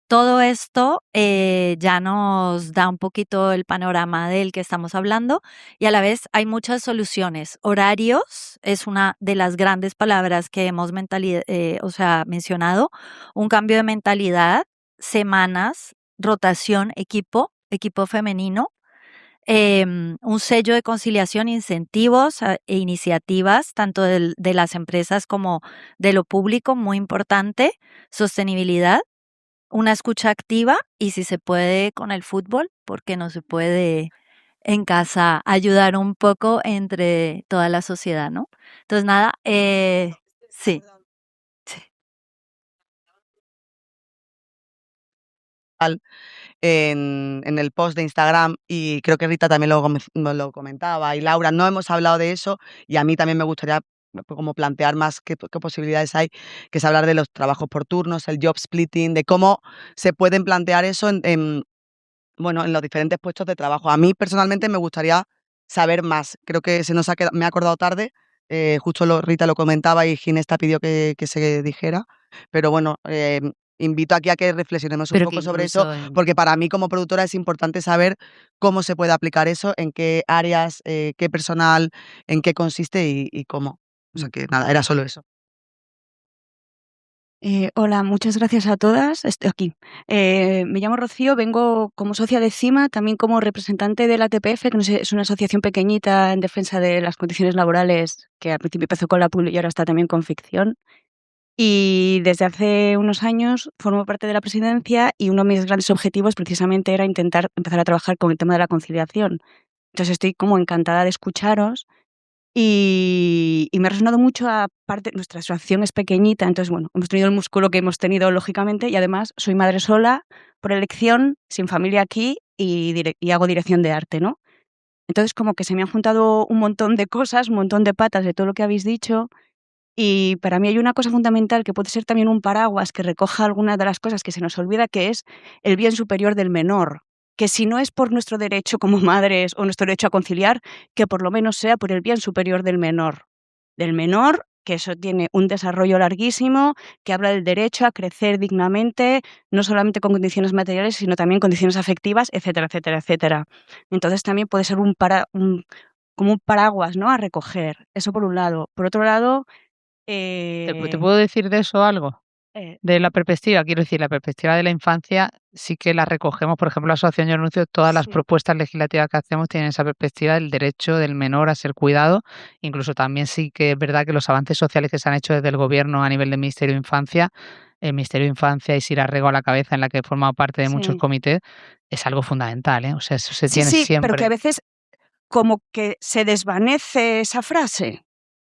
Todo esto ya nos da un poquito el panorama del que estamos hablando y a la vez hay muchas soluciones. Horarios es una de las grandes palabras que hemos mencionado. Un cambio de mentalidad, semanas, rotación, equipo femenino. Un sello de conciliación, incentivos e iniciativas, tanto de las empresas como de lo público, muy importante. Sostenibilidad. una escucha activa y si se puede con el fútbol, porque no se puede en casa ayudar un poco entre toda la sociedad, ¿no? Entonces, nada, sí, sí. En el post de Instagram y creo que Rita también nos lo comentaba y Laura, no hemos hablado de eso y a mí también me gustaría como plantear más qué posibilidades hay, que es hablar de los trabajos por turnos, el job splitting, de cómo se pueden plantear eso bueno, en los diferentes puestos de trabajo. A mí personalmente me gustaría saber más. Creo que me ha acordado tarde, justo Rita lo comentaba y Ginesta pidió que se dijera, pero bueno, invito aquí a que reflexionemos un Pero que poco sobre eso, incluso porque para mí como productora es importante saber cómo se puede aplicar eso, en qué áreas, qué personal, en qué consiste y cómo. O sea que nada, era solo eso. Hola, muchas gracias a todas. Estoy aquí. Me llamo Rocío, vengo como socia de CIMA, también como representante de la ATPF, que no sé, es una asociación pequeñita en defensa de las condiciones laborales, que al principio empezó con la PUL y ahora está también con ficción. Y desde hace unos años formo parte de la presidencia y uno de mis grandes objetivos precisamente era intentar empezar a trabajar con el tema de la conciliación. Entonces estoy como encantada de escucharos y me ha resonado mucho, aparte, nuestra asociación es pequeñita, entonces, bueno, hemos tenido el músculo que hemos tenido, lógicamente, y además soy madre sola, por elección, sin familia aquí, y hago dirección de arte, ¿no? Entonces, como que se me han juntado un montón de cosas, un montón de patas de todo lo que habéis dicho, y para mí hay una cosa fundamental que puede ser también un paraguas que recoja algunas de las cosas que se nos olvida, que es el bien superior del menor. Que si no es por nuestro derecho como madres o nuestro derecho a conciliar, que por lo menos sea por el bien superior del menor. Del menor, que eso tiene un desarrollo larguísimo, que habla del derecho a crecer dignamente, no solamente con condiciones materiales, sino también condiciones afectivas, etcétera, etcétera, etcétera. Entonces también puede ser como un paraguas, ¿no?, a recoger. Eso por un lado. Por otro lado, ¿Te puedo decir de eso algo? eh, De la perspectiva, quiero decir, la perspectiva de la infancia sí que la recogemos, por ejemplo, la Asociación Yo Anuncio, todas las sí, propuestas legislativas que hacemos tienen esa perspectiva del derecho del menor a ser cuidado. Incluso también sí que es verdad que los avances sociales que se han hecho desde el Gobierno a nivel del Ministerio de Infancia, el Ministerio de Infancia y Sira Rego a la cabeza, en la que he formado parte de muchos sí. comités, es algo fundamental, ¿eh? O sea, eso se Sí, tiene sí, pero que a siempre. veces como que se desvanece esa frase.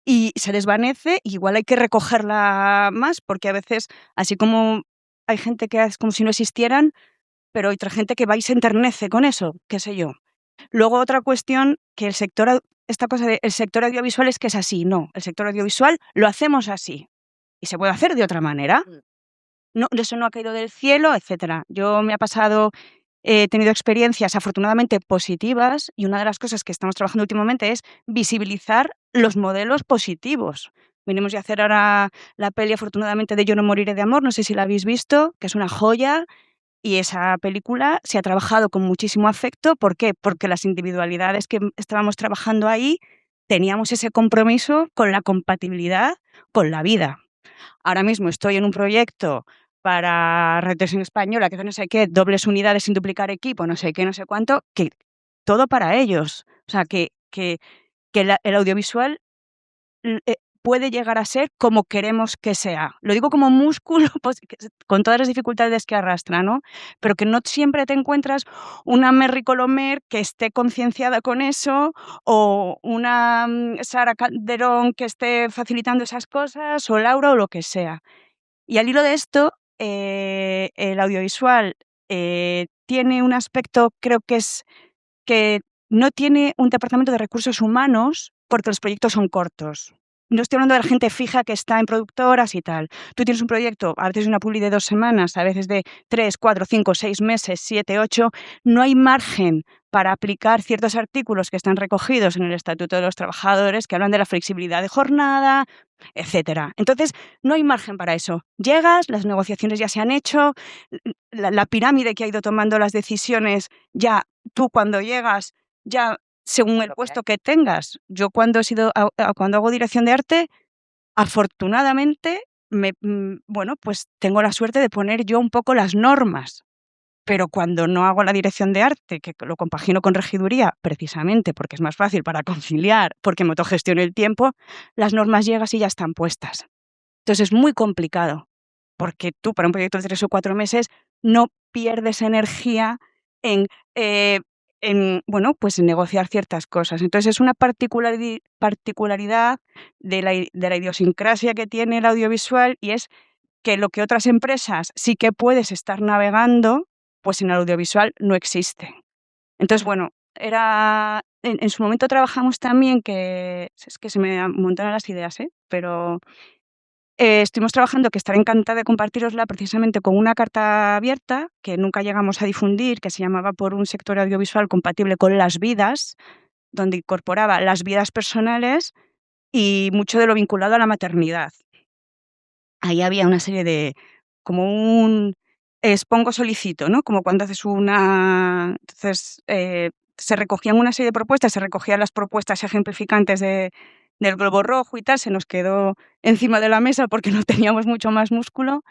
Y se desvanece, y igual hay que recogerla más, porque a veces, así como hay gente que es como si no existieran, pero hay otra gente que va y se enternece con eso, qué sé yo. Luego otra cuestión, que esta cosa del sector audiovisual es que es así, no, el sector audiovisual lo hacemos así, y se puede hacer de otra manera. No, eso no ha caído del cielo, etcétera. Yo me ha pasado, he tenido experiencias afortunadamente positivas y una de las cosas que estamos trabajando últimamente es visibilizar los modelos positivos. Venimos de hacer ahora la peli afortunadamente de Yo no moriré de amor, no sé si la habéis visto, que es una joya, y esa película se ha trabajado con muchísimo afecto. ¿Por qué? Porque las individualidades que estábamos trabajando ahí teníamos ese compromiso con la compatibilidad con la vida. Ahora mismo estoy en un proyecto para Red Televisión Española, que no sé qué, dobles unidades sin duplicar equipo, no sé qué, no sé cuánto, que todo para ellos. O sea, que el audiovisual puede llegar a ser como queremos que sea. Lo digo como músculo, pues, con todas las dificultades que arrastra, ¿no? Pero que no siempre te encuentras una Merry Colomer que esté concienciada con eso, o una Sara Calderón que esté facilitando esas cosas, o Laura, o lo que sea. Y al hilo de esto, el audiovisual tiene un aspecto, creo que es que no tiene un departamento de recursos humanos porque los proyectos son cortos. No estoy hablando de la gente fija que está en productoras y tal. Tú tienes un proyecto, a veces una publi de 2 semanas, a veces de 3, 4, 5, 6 meses, 7, 8. No hay margen para aplicar ciertos artículos que están recogidos en el Estatuto de los Trabajadores, que hablan de la flexibilidad de jornada, etcétera. Entonces, no hay margen para eso. Llegas, las negociaciones ya se han hecho, la pirámide que ha ido tomando las decisiones, ya tú cuando llegas, ya según el puesto que tengas. Yo cuando cuando hago dirección de arte, afortunadamente, bueno, pues tengo la suerte de poner yo un poco las normas. Pero cuando no hago la dirección de arte, que lo compagino con regiduría, precisamente porque es más fácil para conciliar, porque me autogestiono el tiempo, las normas llegas y ya están puestas. Entonces es muy complicado, porque tú para un proyecto de 3 o 4 meses no pierdes energía en, bueno, pues en negociar ciertas cosas. Entonces es una particularidad de la idiosincrasia que tiene el audiovisual, y es que lo que otras empresas sí que puedes estar navegando, pues en el audiovisual no existe. Entonces, bueno, en su momento trabajamos también, que es que se me montaron las ideas, pero estuvimos trabajando, que estaré encantada de compartirosla, precisamente con una carta abierta que nunca llegamos a difundir, que se llamaba Por un sector audiovisual compatible con las vidas, donde incorporaba las vidas personales y mucho de lo vinculado a la maternidad. Ahí había una serie de, como un pongo solicito, ¿no? Como cuando haces una... Entonces, se recogían una serie de propuestas, se recogían las propuestas ejemplificantes del Globo Rojo y tal, se nos quedó encima de la mesa porque no teníamos mucho más músculo,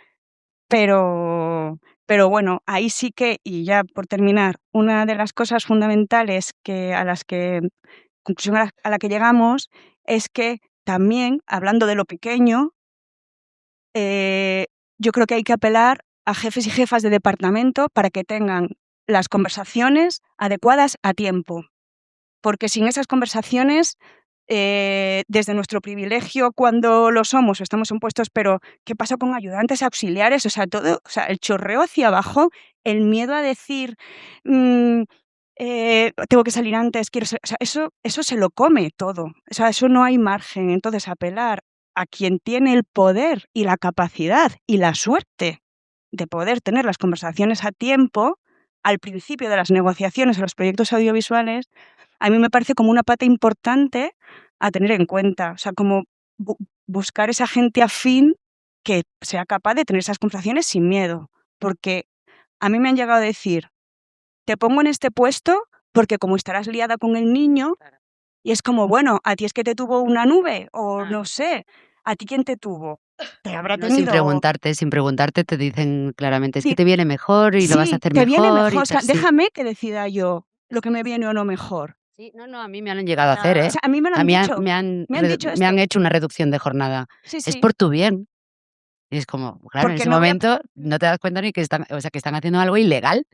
pero bueno, ahí sí que, y ya por terminar, una de las cosas fundamentales conclusión a la que llegamos, es que también, hablando de lo pequeño, yo creo que hay que apelar a jefes y jefas de departamento para que tengan las conversaciones adecuadas a tiempo, porque sin esas conversaciones, desde nuestro privilegio cuando lo somos o estamos en puestos, pero ¿qué pasa con ayudantes, auxiliares? O sea, todo, o sea, el chorreo hacia abajo, el miedo a decir, tengo que salir antes, o sea, eso se lo come todo, o sea, eso no hay margen. Entonces, apelar a quien tiene el poder y la capacidad y la suerte de poder tener las conversaciones a tiempo, al principio de las negociaciones de los proyectos audiovisuales, a mí me parece como una pata importante a tener en cuenta. O sea, como buscar esa gente afín que sea capaz de tener esas conversaciones sin miedo. Porque a mí me han llegado a decir, te pongo en este puesto porque como estarás liada con el niño, y es como, bueno, a ti es que te tuvo una nube, o no sé, ¿a ti quién te tuvo? Te habrá No, sin tenido... preguntarte te dicen claramente, es que te viene mejor y lo vas a Sí, hacer te viene mejor y mejor. O sea, tal, sí. déjame que decida yo lo que me viene o no mejor. Sí, no, a mí me han llegado a hacer, O sea, a mí me lo han dicho. Me han dicho me han esto. hecho una reducción de jornada. Sí, Es sí. por tu bien. Y es como, claro, en Porque ese no voy a... momento no te das cuenta ni que están, o sea, que están haciendo algo ilegal.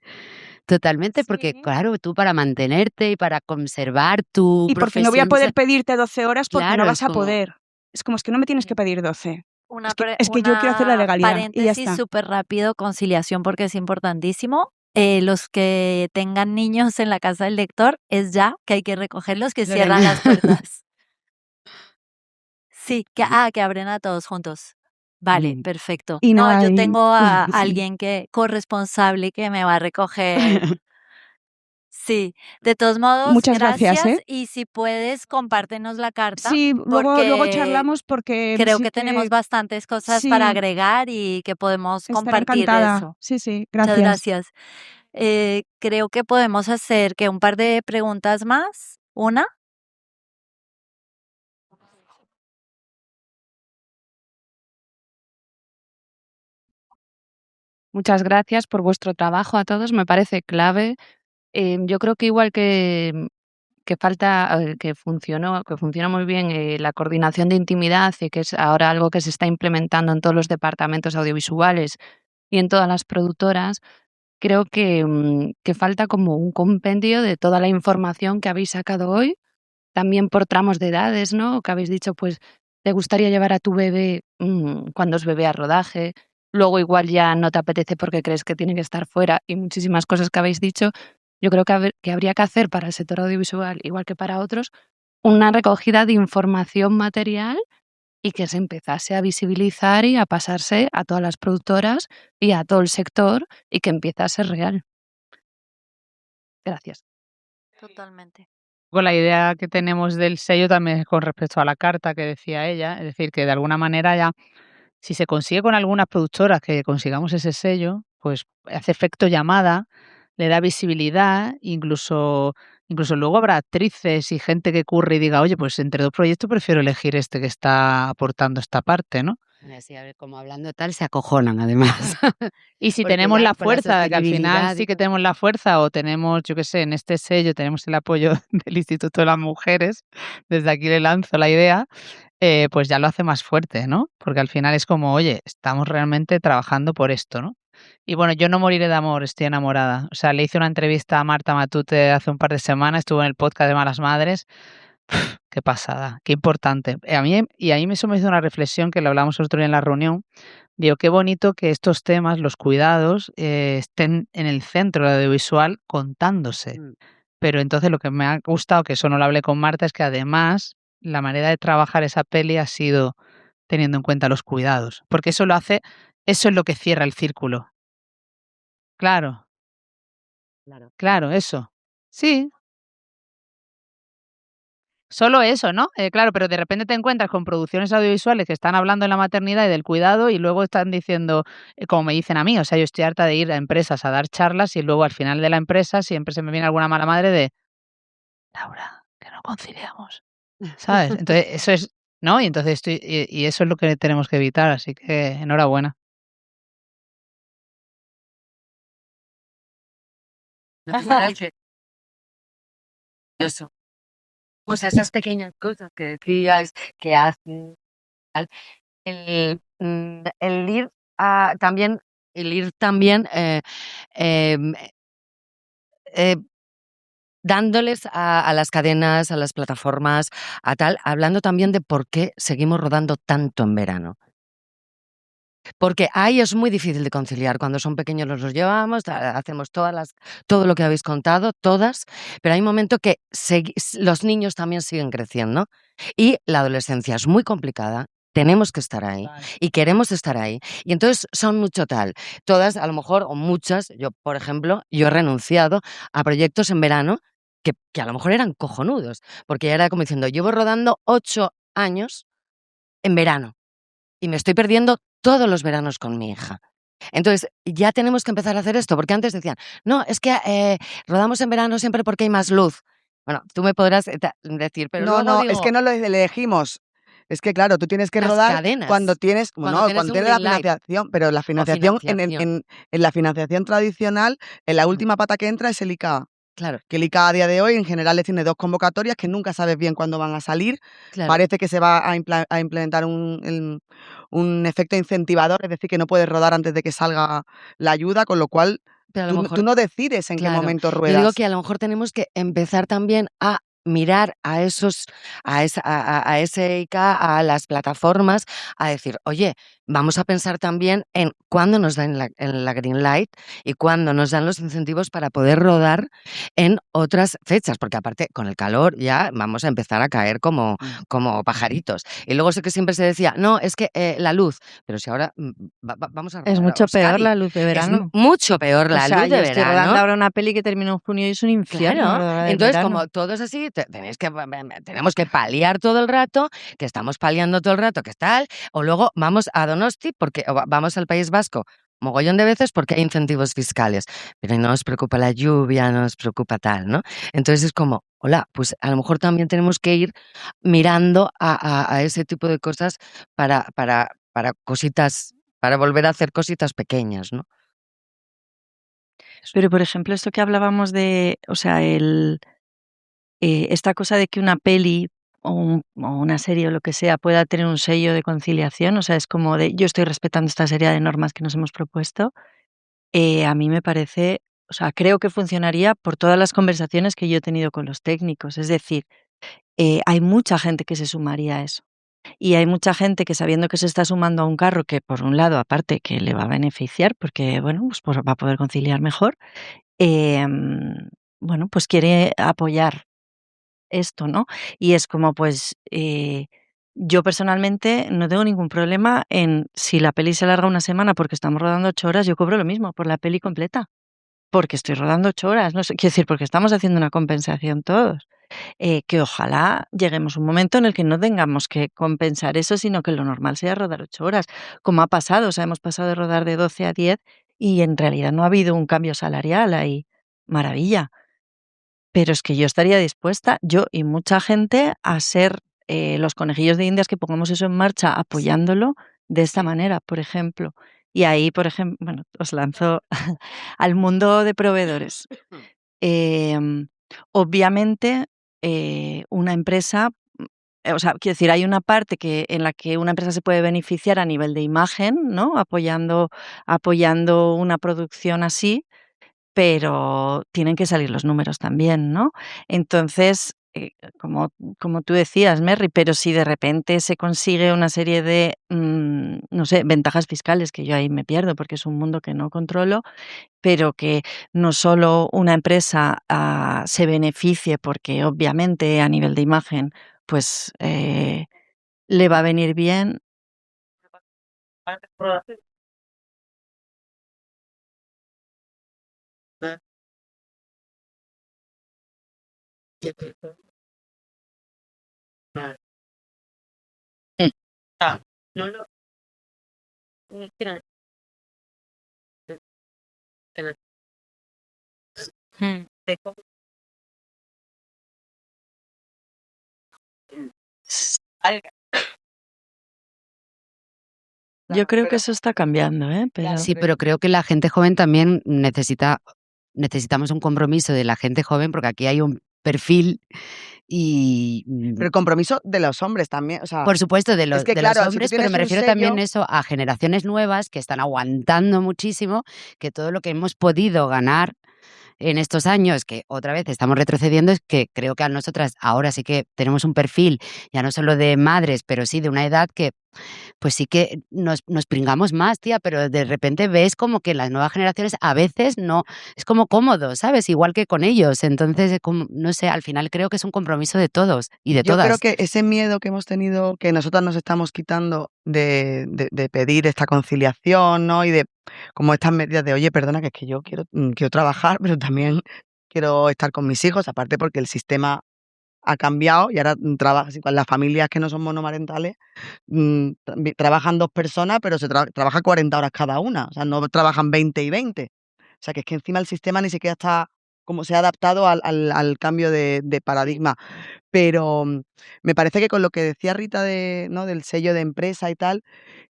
Totalmente, porque Sí. claro, tú para mantenerte y para conservar tu Y porque no voy a profesión, poder pedirte 12 horas porque no claro, vas es a como, poder. Es como, es que no me tienes que pedir 12. Una, Es que yo quiero hacer la legalidad y ya paréntesis está. súper rápido, conciliación, porque es importantísimo. Los que tengan niños en la casa del lector, es ya que hay que recogerlos, que cierran las puertas. Sí, que abren a todos juntos. Vale, perfecto. Y no No, yo hay... tengo a Sí. alguien corresponsable que me va a recoger. Sí, de todos modos, Muchas gracias, gracias. Y si puedes, compártenos la carta, Sí, luego porque charlamos, porque creo sí que tenemos que... bastantes cosas Sí, para agregar y que podemos estaré compartir encantada. eso. Sí, sí, Muchas gracias. gracias. Creo que podemos hacer que un par de preguntas más. ¿Una? Muchas gracias por vuestro trabajo a todos, me parece clave. Yo creo que igual que falta, que funciona muy bien, la coordinación de intimidad, y que es ahora algo que se está implementando en todos los departamentos audiovisuales y en todas las productoras. Creo que falta como un compendio de toda la información que habéis sacado hoy, también por tramos de edades, ¿no? Que habéis dicho, pues, te gustaría llevar a tu bebé, cuando es bebé, a rodaje, luego igual ya no te apetece porque crees que tiene que estar fuera, y muchísimas cosas que habéis dicho. Yo creo que habría que hacer para el sector audiovisual, igual que para otros, una recogida de información material y que se empezase a visibilizar y a pasarse a todas las productoras y a todo el sector, y que empiece a ser real. Gracias. Totalmente. Con la idea que tenemos del sello también es con respecto a la carta que decía ella, es decir, que de alguna manera ya, si se consigue con algunas productoras que consigamos ese sello, pues hace efecto llamada, le da visibilidad, incluso luego habrá actrices y gente que curre y diga, oye, pues entre dos proyectos prefiero elegir este que está aportando esta parte, ¿no? así, a ver, como hablando tal, se acojonan además. Y si Porque, tenemos la claro, por la fuerza, de que al final sostenibilidad sí y que todo. tenemos la fuerza, o tenemos, yo qué sé, en este sello tenemos el apoyo del Instituto de las Mujeres, desde aquí le lanzo la idea, pues ya lo hace más fuerte, ¿no? Porque al final es como, oye, estamos realmente trabajando por esto, ¿no? Y bueno, yo no moriré de amor, estoy enamorada. O sea, le hice una entrevista a Marta Matute hace un par de semanas, estuvo en el podcast de Malas Madres. Qué pasada, qué importante. Eso me hizo una reflexión que lo hablamos otro día en la reunión. Digo, qué bonito que estos temas, los cuidados, estén en el centro del audiovisual contándose. Pero entonces lo que me ha gustado, que eso no lo hablé con Marta, es que además la manera de trabajar esa peli ha sido teniendo en cuenta los cuidados, porque eso es lo que cierra el círculo. Claro, claro, eso. Sí, solo eso, ¿no? Claro, pero de repente te encuentras con producciones audiovisuales que están hablando de la maternidad y del cuidado y luego están diciendo, como me dicen a mí, o sea, yo estoy harta de ir a empresas a dar charlas y luego al final de la empresa siempre se me viene alguna mala madre de, Laura, que no conciliamos, ¿sabes? Entonces, eso es, ¿no? Y entonces y eso es lo que tenemos que evitar, así que enhorabuena. Eso. Pues esas pequeñas cosas que decías que hacen tal, el ir también, em, eh, dándoles a las cadenas, a las plataformas, a tal, hablando también de por qué seguimos rodando tanto en verano. Porque ahí es muy difícil de conciliar. Cuando son pequeños los llevamos, hacemos todo lo que habéis contado, todas, pero hay un momento que los niños también siguen creciendo y la adolescencia es muy complicada. Tenemos que estar ahí y queremos estar ahí. Y entonces son mucho tal. Todas, a lo mejor, o muchas, yo, por ejemplo, yo he renunciado a proyectos en verano que a lo mejor eran cojonudos, porque ya era como diciendo, llevo rodando 8 años en verano y me estoy perdiendo todos los veranos con mi hija. Entonces, ya tenemos que empezar a hacer esto, porque antes decían, no, es que rodamos en verano siempre porque hay más luz. Bueno, tú me podrás decir, pero No, luego no, es digo, que no lo elegimos. Es que claro, tú tienes que las rodar cuando cadenas, tienes, cuando bueno, tienes cuando un tienes la green light financiación, pero la o financiación financiación. en la financiación tradicional, en la última pata que entra es el ICA. Claro, Que el ICA a día de hoy en general le tiene 2 convocatorias que nunca sabes bien cuándo van a salir. claro. Parece que se va a implementar un efecto incentivador, es decir, que no puedes rodar antes de que salga la ayuda, con lo cual Pero a lo tú mejor, no decides en qué claro, momento yo digo ruedas. que a lo mejor tenemos que empezar también a mirar a ese ICA, a las plataformas, a decir, oye, vamos a pensar también en cuándo nos dan la green light y cuándo nos dan los incentivos para poder rodar en otras fechas, porque aparte con el calor ya vamos a empezar a caer como pajaritos. Y luego sé que siempre se decía, no, es que la luz, pero si ahora vamos a Es rodar a mucho peor Euskadi, la luz de es verano. mucho peor O la sea, luz de yo estoy rodando verano. ahora una peli que terminó en junio y es un infierno Claro, rodar en entonces verano. como todos así, tenemos que paliar todo el rato, que estamos paliando todo el rato, que tal, o luego vamos a Donosti, vamos al País Vasco mogollón de veces porque hay incentivos fiscales, pero no nos preocupa la lluvia, no nos preocupa tal, ¿no? Entonces es como, hola, pues a lo mejor también tenemos que ir mirando a ese tipo de cosas para cositas, para volver a hacer cositas pequeñas, ¿no? Pero, por ejemplo, esto que hablábamos de, o sea, esta cosa de que una peli o una serie o lo que sea pueda tener un sello de conciliación, o sea, es como de yo estoy respetando esta serie de normas que nos hemos propuesto, a mí me parece, o sea, creo que funcionaría por todas las conversaciones que yo he tenido con los técnicos. Es decir, hay mucha gente que se sumaría a eso. Y hay mucha gente que sabiendo que se está sumando a un carro que, por un lado, aparte que le va a beneficiar porque, bueno, pues va a poder conciliar mejor, bueno, pues quiere apoyar esto, ¿no? Y es como, pues, yo personalmente no tengo ningún problema en si la peli se alarga una semana porque estamos rodando 8 horas, yo cobro lo mismo por la peli completa, porque estoy rodando 8 horas, no sé, quiero decir, porque estamos haciendo una compensación todos. Que ojalá lleguemos a un momento en el que no tengamos que compensar eso, sino que lo normal sea rodar 8 horas, como ha pasado, o sea, hemos pasado de rodar de 12 a 10 y en realidad no ha habido un cambio salarial ahí. Maravilla. Pero es que yo estaría dispuesta, yo y mucha gente, a ser, los conejillos de Indias que pongamos eso en marcha apoyándolo de esta manera, por ejemplo. Y ahí, por ejemplo, bueno, os lanzo al mundo de proveedores. Obviamente, una empresa o sea, quiero decir, hay una parte en la que una empresa se puede beneficiar a nivel de imagen, ¿no? Apoyando una producción así, pero tienen que salir los números también, ¿no? Entonces, como tú decías, Merry, pero si de repente se consigue una serie de, no sé, ventajas fiscales, que yo ahí me pierdo porque es un mundo que no controlo, pero que no solo una empresa se beneficie porque obviamente a nivel de imagen, pues le va a venir bien. Mm. Yo creo que eso está cambiando, pero Sí, pero creo que la gente joven también necesitamos un compromiso de la gente joven, porque aquí hay un perfil y, Pero el compromiso de los hombres también, o sea, por supuesto, de es los que de los claro, si tú hombres, pero tienes me un refiero también sello, eso a generaciones nuevas que están aguantando muchísimo, que todo lo que hemos podido ganar en estos años, que otra vez estamos retrocediendo, es que creo que a nosotras ahora sí que tenemos un perfil, ya no solo de madres, pero sí de una edad que pues sí que nos pringamos más, tía, pero de repente ves como que las nuevas generaciones a veces no, es como cómodo, ¿sabes? Igual que con ellos. Entonces, como, no sé, al final creo que es un compromiso de todos y de yo creo todas. que ese miedo que hemos tenido, que nosotras nos estamos quitando de pedir esta conciliación, ¿no? Y de como estas medidas de, oye, perdona, que es que yo quiero trabajar, pero también quiero estar con mis hijos, aparte porque el sistema ha cambiado y ahora trabajas con las familias que no son monomarentales, trabajan 2 personas, pero trabaja 40 horas cada una, o sea, no trabajan 20 y 20. O sea, que es que encima el sistema ni siquiera está como se ha adaptado al cambio de paradigma. Pero, me parece que con lo que decía Rita ¿no?, del sello de empresa y tal,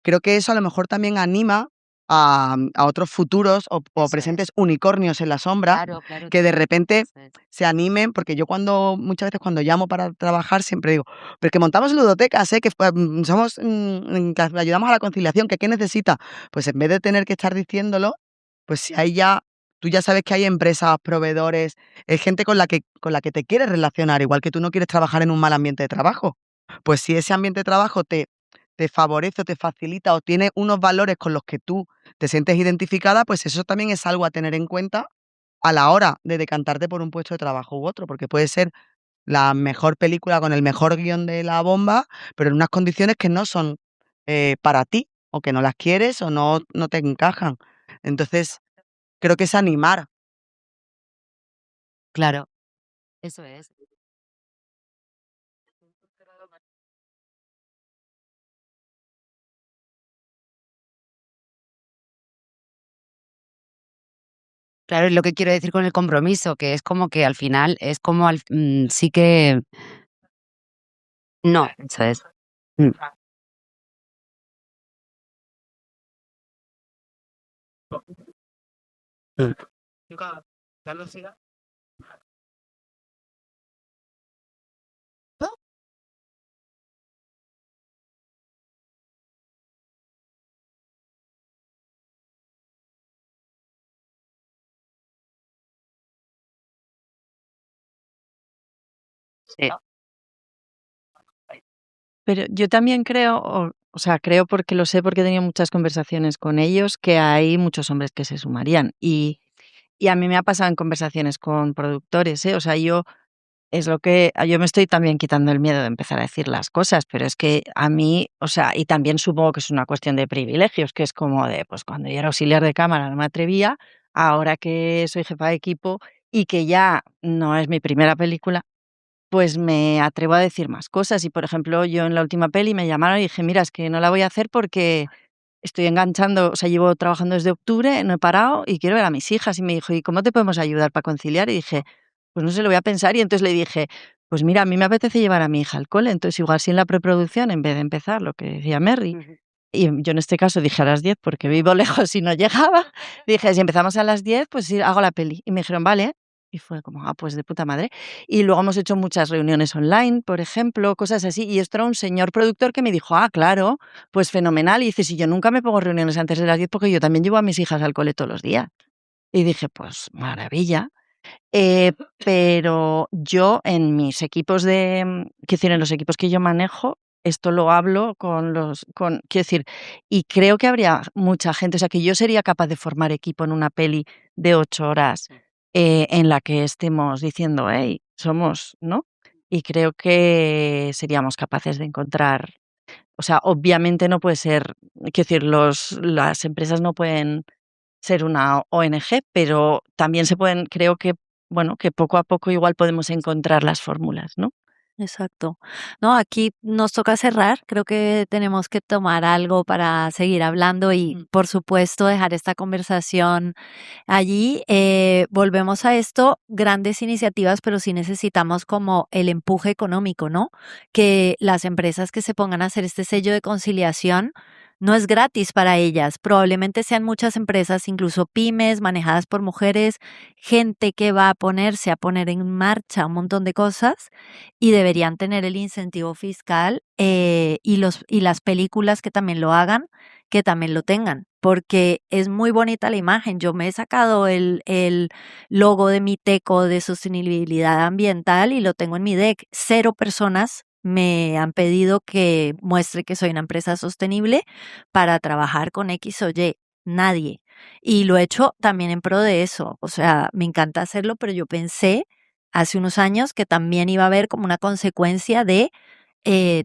creo que eso a lo mejor también anima a otros futuros o Eso es. presentes unicornios en la sombra, Claro, claro, que de tía. repente Eso es. se animen, porque yo muchas veces cuando llamo para trabajar siempre digo: "Pero que montamos ludotecas, que somos, que ayudamos a la conciliación, que qué necesita". Pues en vez de tener que estar diciéndolo, pues si hay ya tú ya sabes que hay empresas, proveedores, gente con la que te quieres relacionar, igual que tú no quieres trabajar en un mal ambiente de trabajo. Pues si ese ambiente de trabajo te favorece o te facilita o tiene unos valores con los que tú te sientes identificada, pues eso también es algo a tener en cuenta a la hora de decantarte por un puesto de trabajo u otro, porque puede ser la mejor película con el mejor guión de la bomba, pero en unas condiciones que no son para ti, o que no las quieres o no te encajan. Entonces, creo que es animar. Claro, eso es. Claro, es lo que quiero decir con el compromiso, que es como que al final es como sí que no, eso es. Mm, mm. Sí. Pero yo también creo, o sea, creo porque lo sé porque he tenido muchas conversaciones con ellos, que hay muchos hombres que se sumarían. Y a mí me ha pasado en conversaciones con productores, ¿eh? O sea, yo me estoy también quitando el miedo de empezar a decir las cosas, pero es que a mí, o sea, y también supongo que es una cuestión de privilegios, que es como de, pues cuando yo era auxiliar de cámara no me atrevía, ahora que soy jefa de equipo y que ya no es mi primera película, pues me atrevo a decir más cosas. Y, por ejemplo, yo en la última peli me llamaron y dije: "Mira, es que no la voy a hacer porque estoy enganchando, o sea, llevo trabajando desde octubre, no he parado y quiero ver a mis hijas". Y me dijo: "¿Y cómo te podemos ayudar para conciliar?". Y dije: "Pues no sé, lo voy a pensar". Y entonces le dije: "Pues mira, a mí me apetece llevar a mi hija al cole, entonces igual si en la preproducción, en vez de empezar lo que decía Merry", Ujú. y yo en este caso dije a las 10 porque vivo lejos y no llegaba, dije: "Si empezamos a las 10 pues sí, hago la peli". Y me dijeron: "Vale". Y fue como, pues de puta madre. Y luego hemos hecho muchas reuniones online, por ejemplo, cosas así. Y esto era un señor productor que me dijo, claro, pues fenomenal. Y dice, si yo nunca me pongo reuniones antes de las 10 porque yo también llevo a mis hijas al cole todos los días. Y dije, pues maravilla. Pero yo en mis equipos quiero decir, en los equipos que yo manejo, esto lo hablo quiero decir, y creo que habría mucha gente, o sea, que yo sería capaz de formar equipo en una peli de 8 horas en la que estemos diciendo, hey, somos, ¿no? Y creo que seríamos capaces de encontrar, o sea, obviamente no puede ser, quiero decir, las empresas no pueden ser una ONG, pero también se pueden, creo que, bueno, que poco a poco igual podemos encontrar las fórmulas, ¿no? Exacto. No, aquí nos toca cerrar. Creo que tenemos que tomar algo para seguir hablando y, por supuesto, dejar esta conversación allí. Volvemos a esto, grandes iniciativas, pero sí necesitamos como el empuje económico, ¿no? Que las empresas que se pongan a hacer este sello de conciliación no es gratis para ellas. Probablemente sean muchas empresas, incluso pymes, manejadas por mujeres, gente que va a poner en marcha un montón de cosas y deberían tener el incentivo fiscal y las películas que también lo hagan, que también lo tengan, porque es muy bonita la imagen. Yo me he sacado el logo de mi teco de sostenibilidad ambiental y lo tengo en mi deck. 0 personas me han pedido que muestre que soy una empresa sostenible para trabajar con X o Y. Nadie. Y lo he hecho también en pro de eso. O sea, me encanta hacerlo, pero yo pensé hace unos años que también iba a haber como una consecuencia de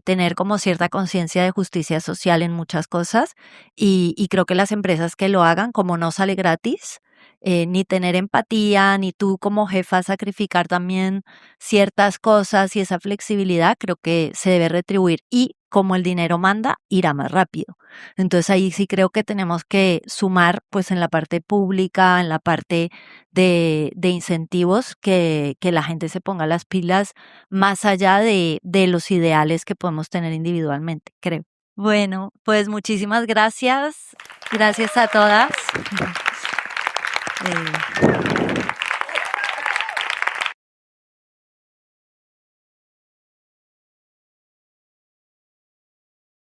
tener como cierta conciencia de justicia social en muchas cosas y creo que las empresas que lo hagan, como no sale gratis, ni tener empatía, ni tú como jefa sacrificar también ciertas cosas y esa flexibilidad, creo que se debe retribuir y como el dinero manda, irá más rápido. Entonces ahí sí creo que tenemos que sumar pues en la parte pública, en la parte de incentivos, que la gente se ponga las pilas más allá de los ideales que podemos tener individualmente, creo. Bueno, pues muchísimas gracias. Gracias a todas.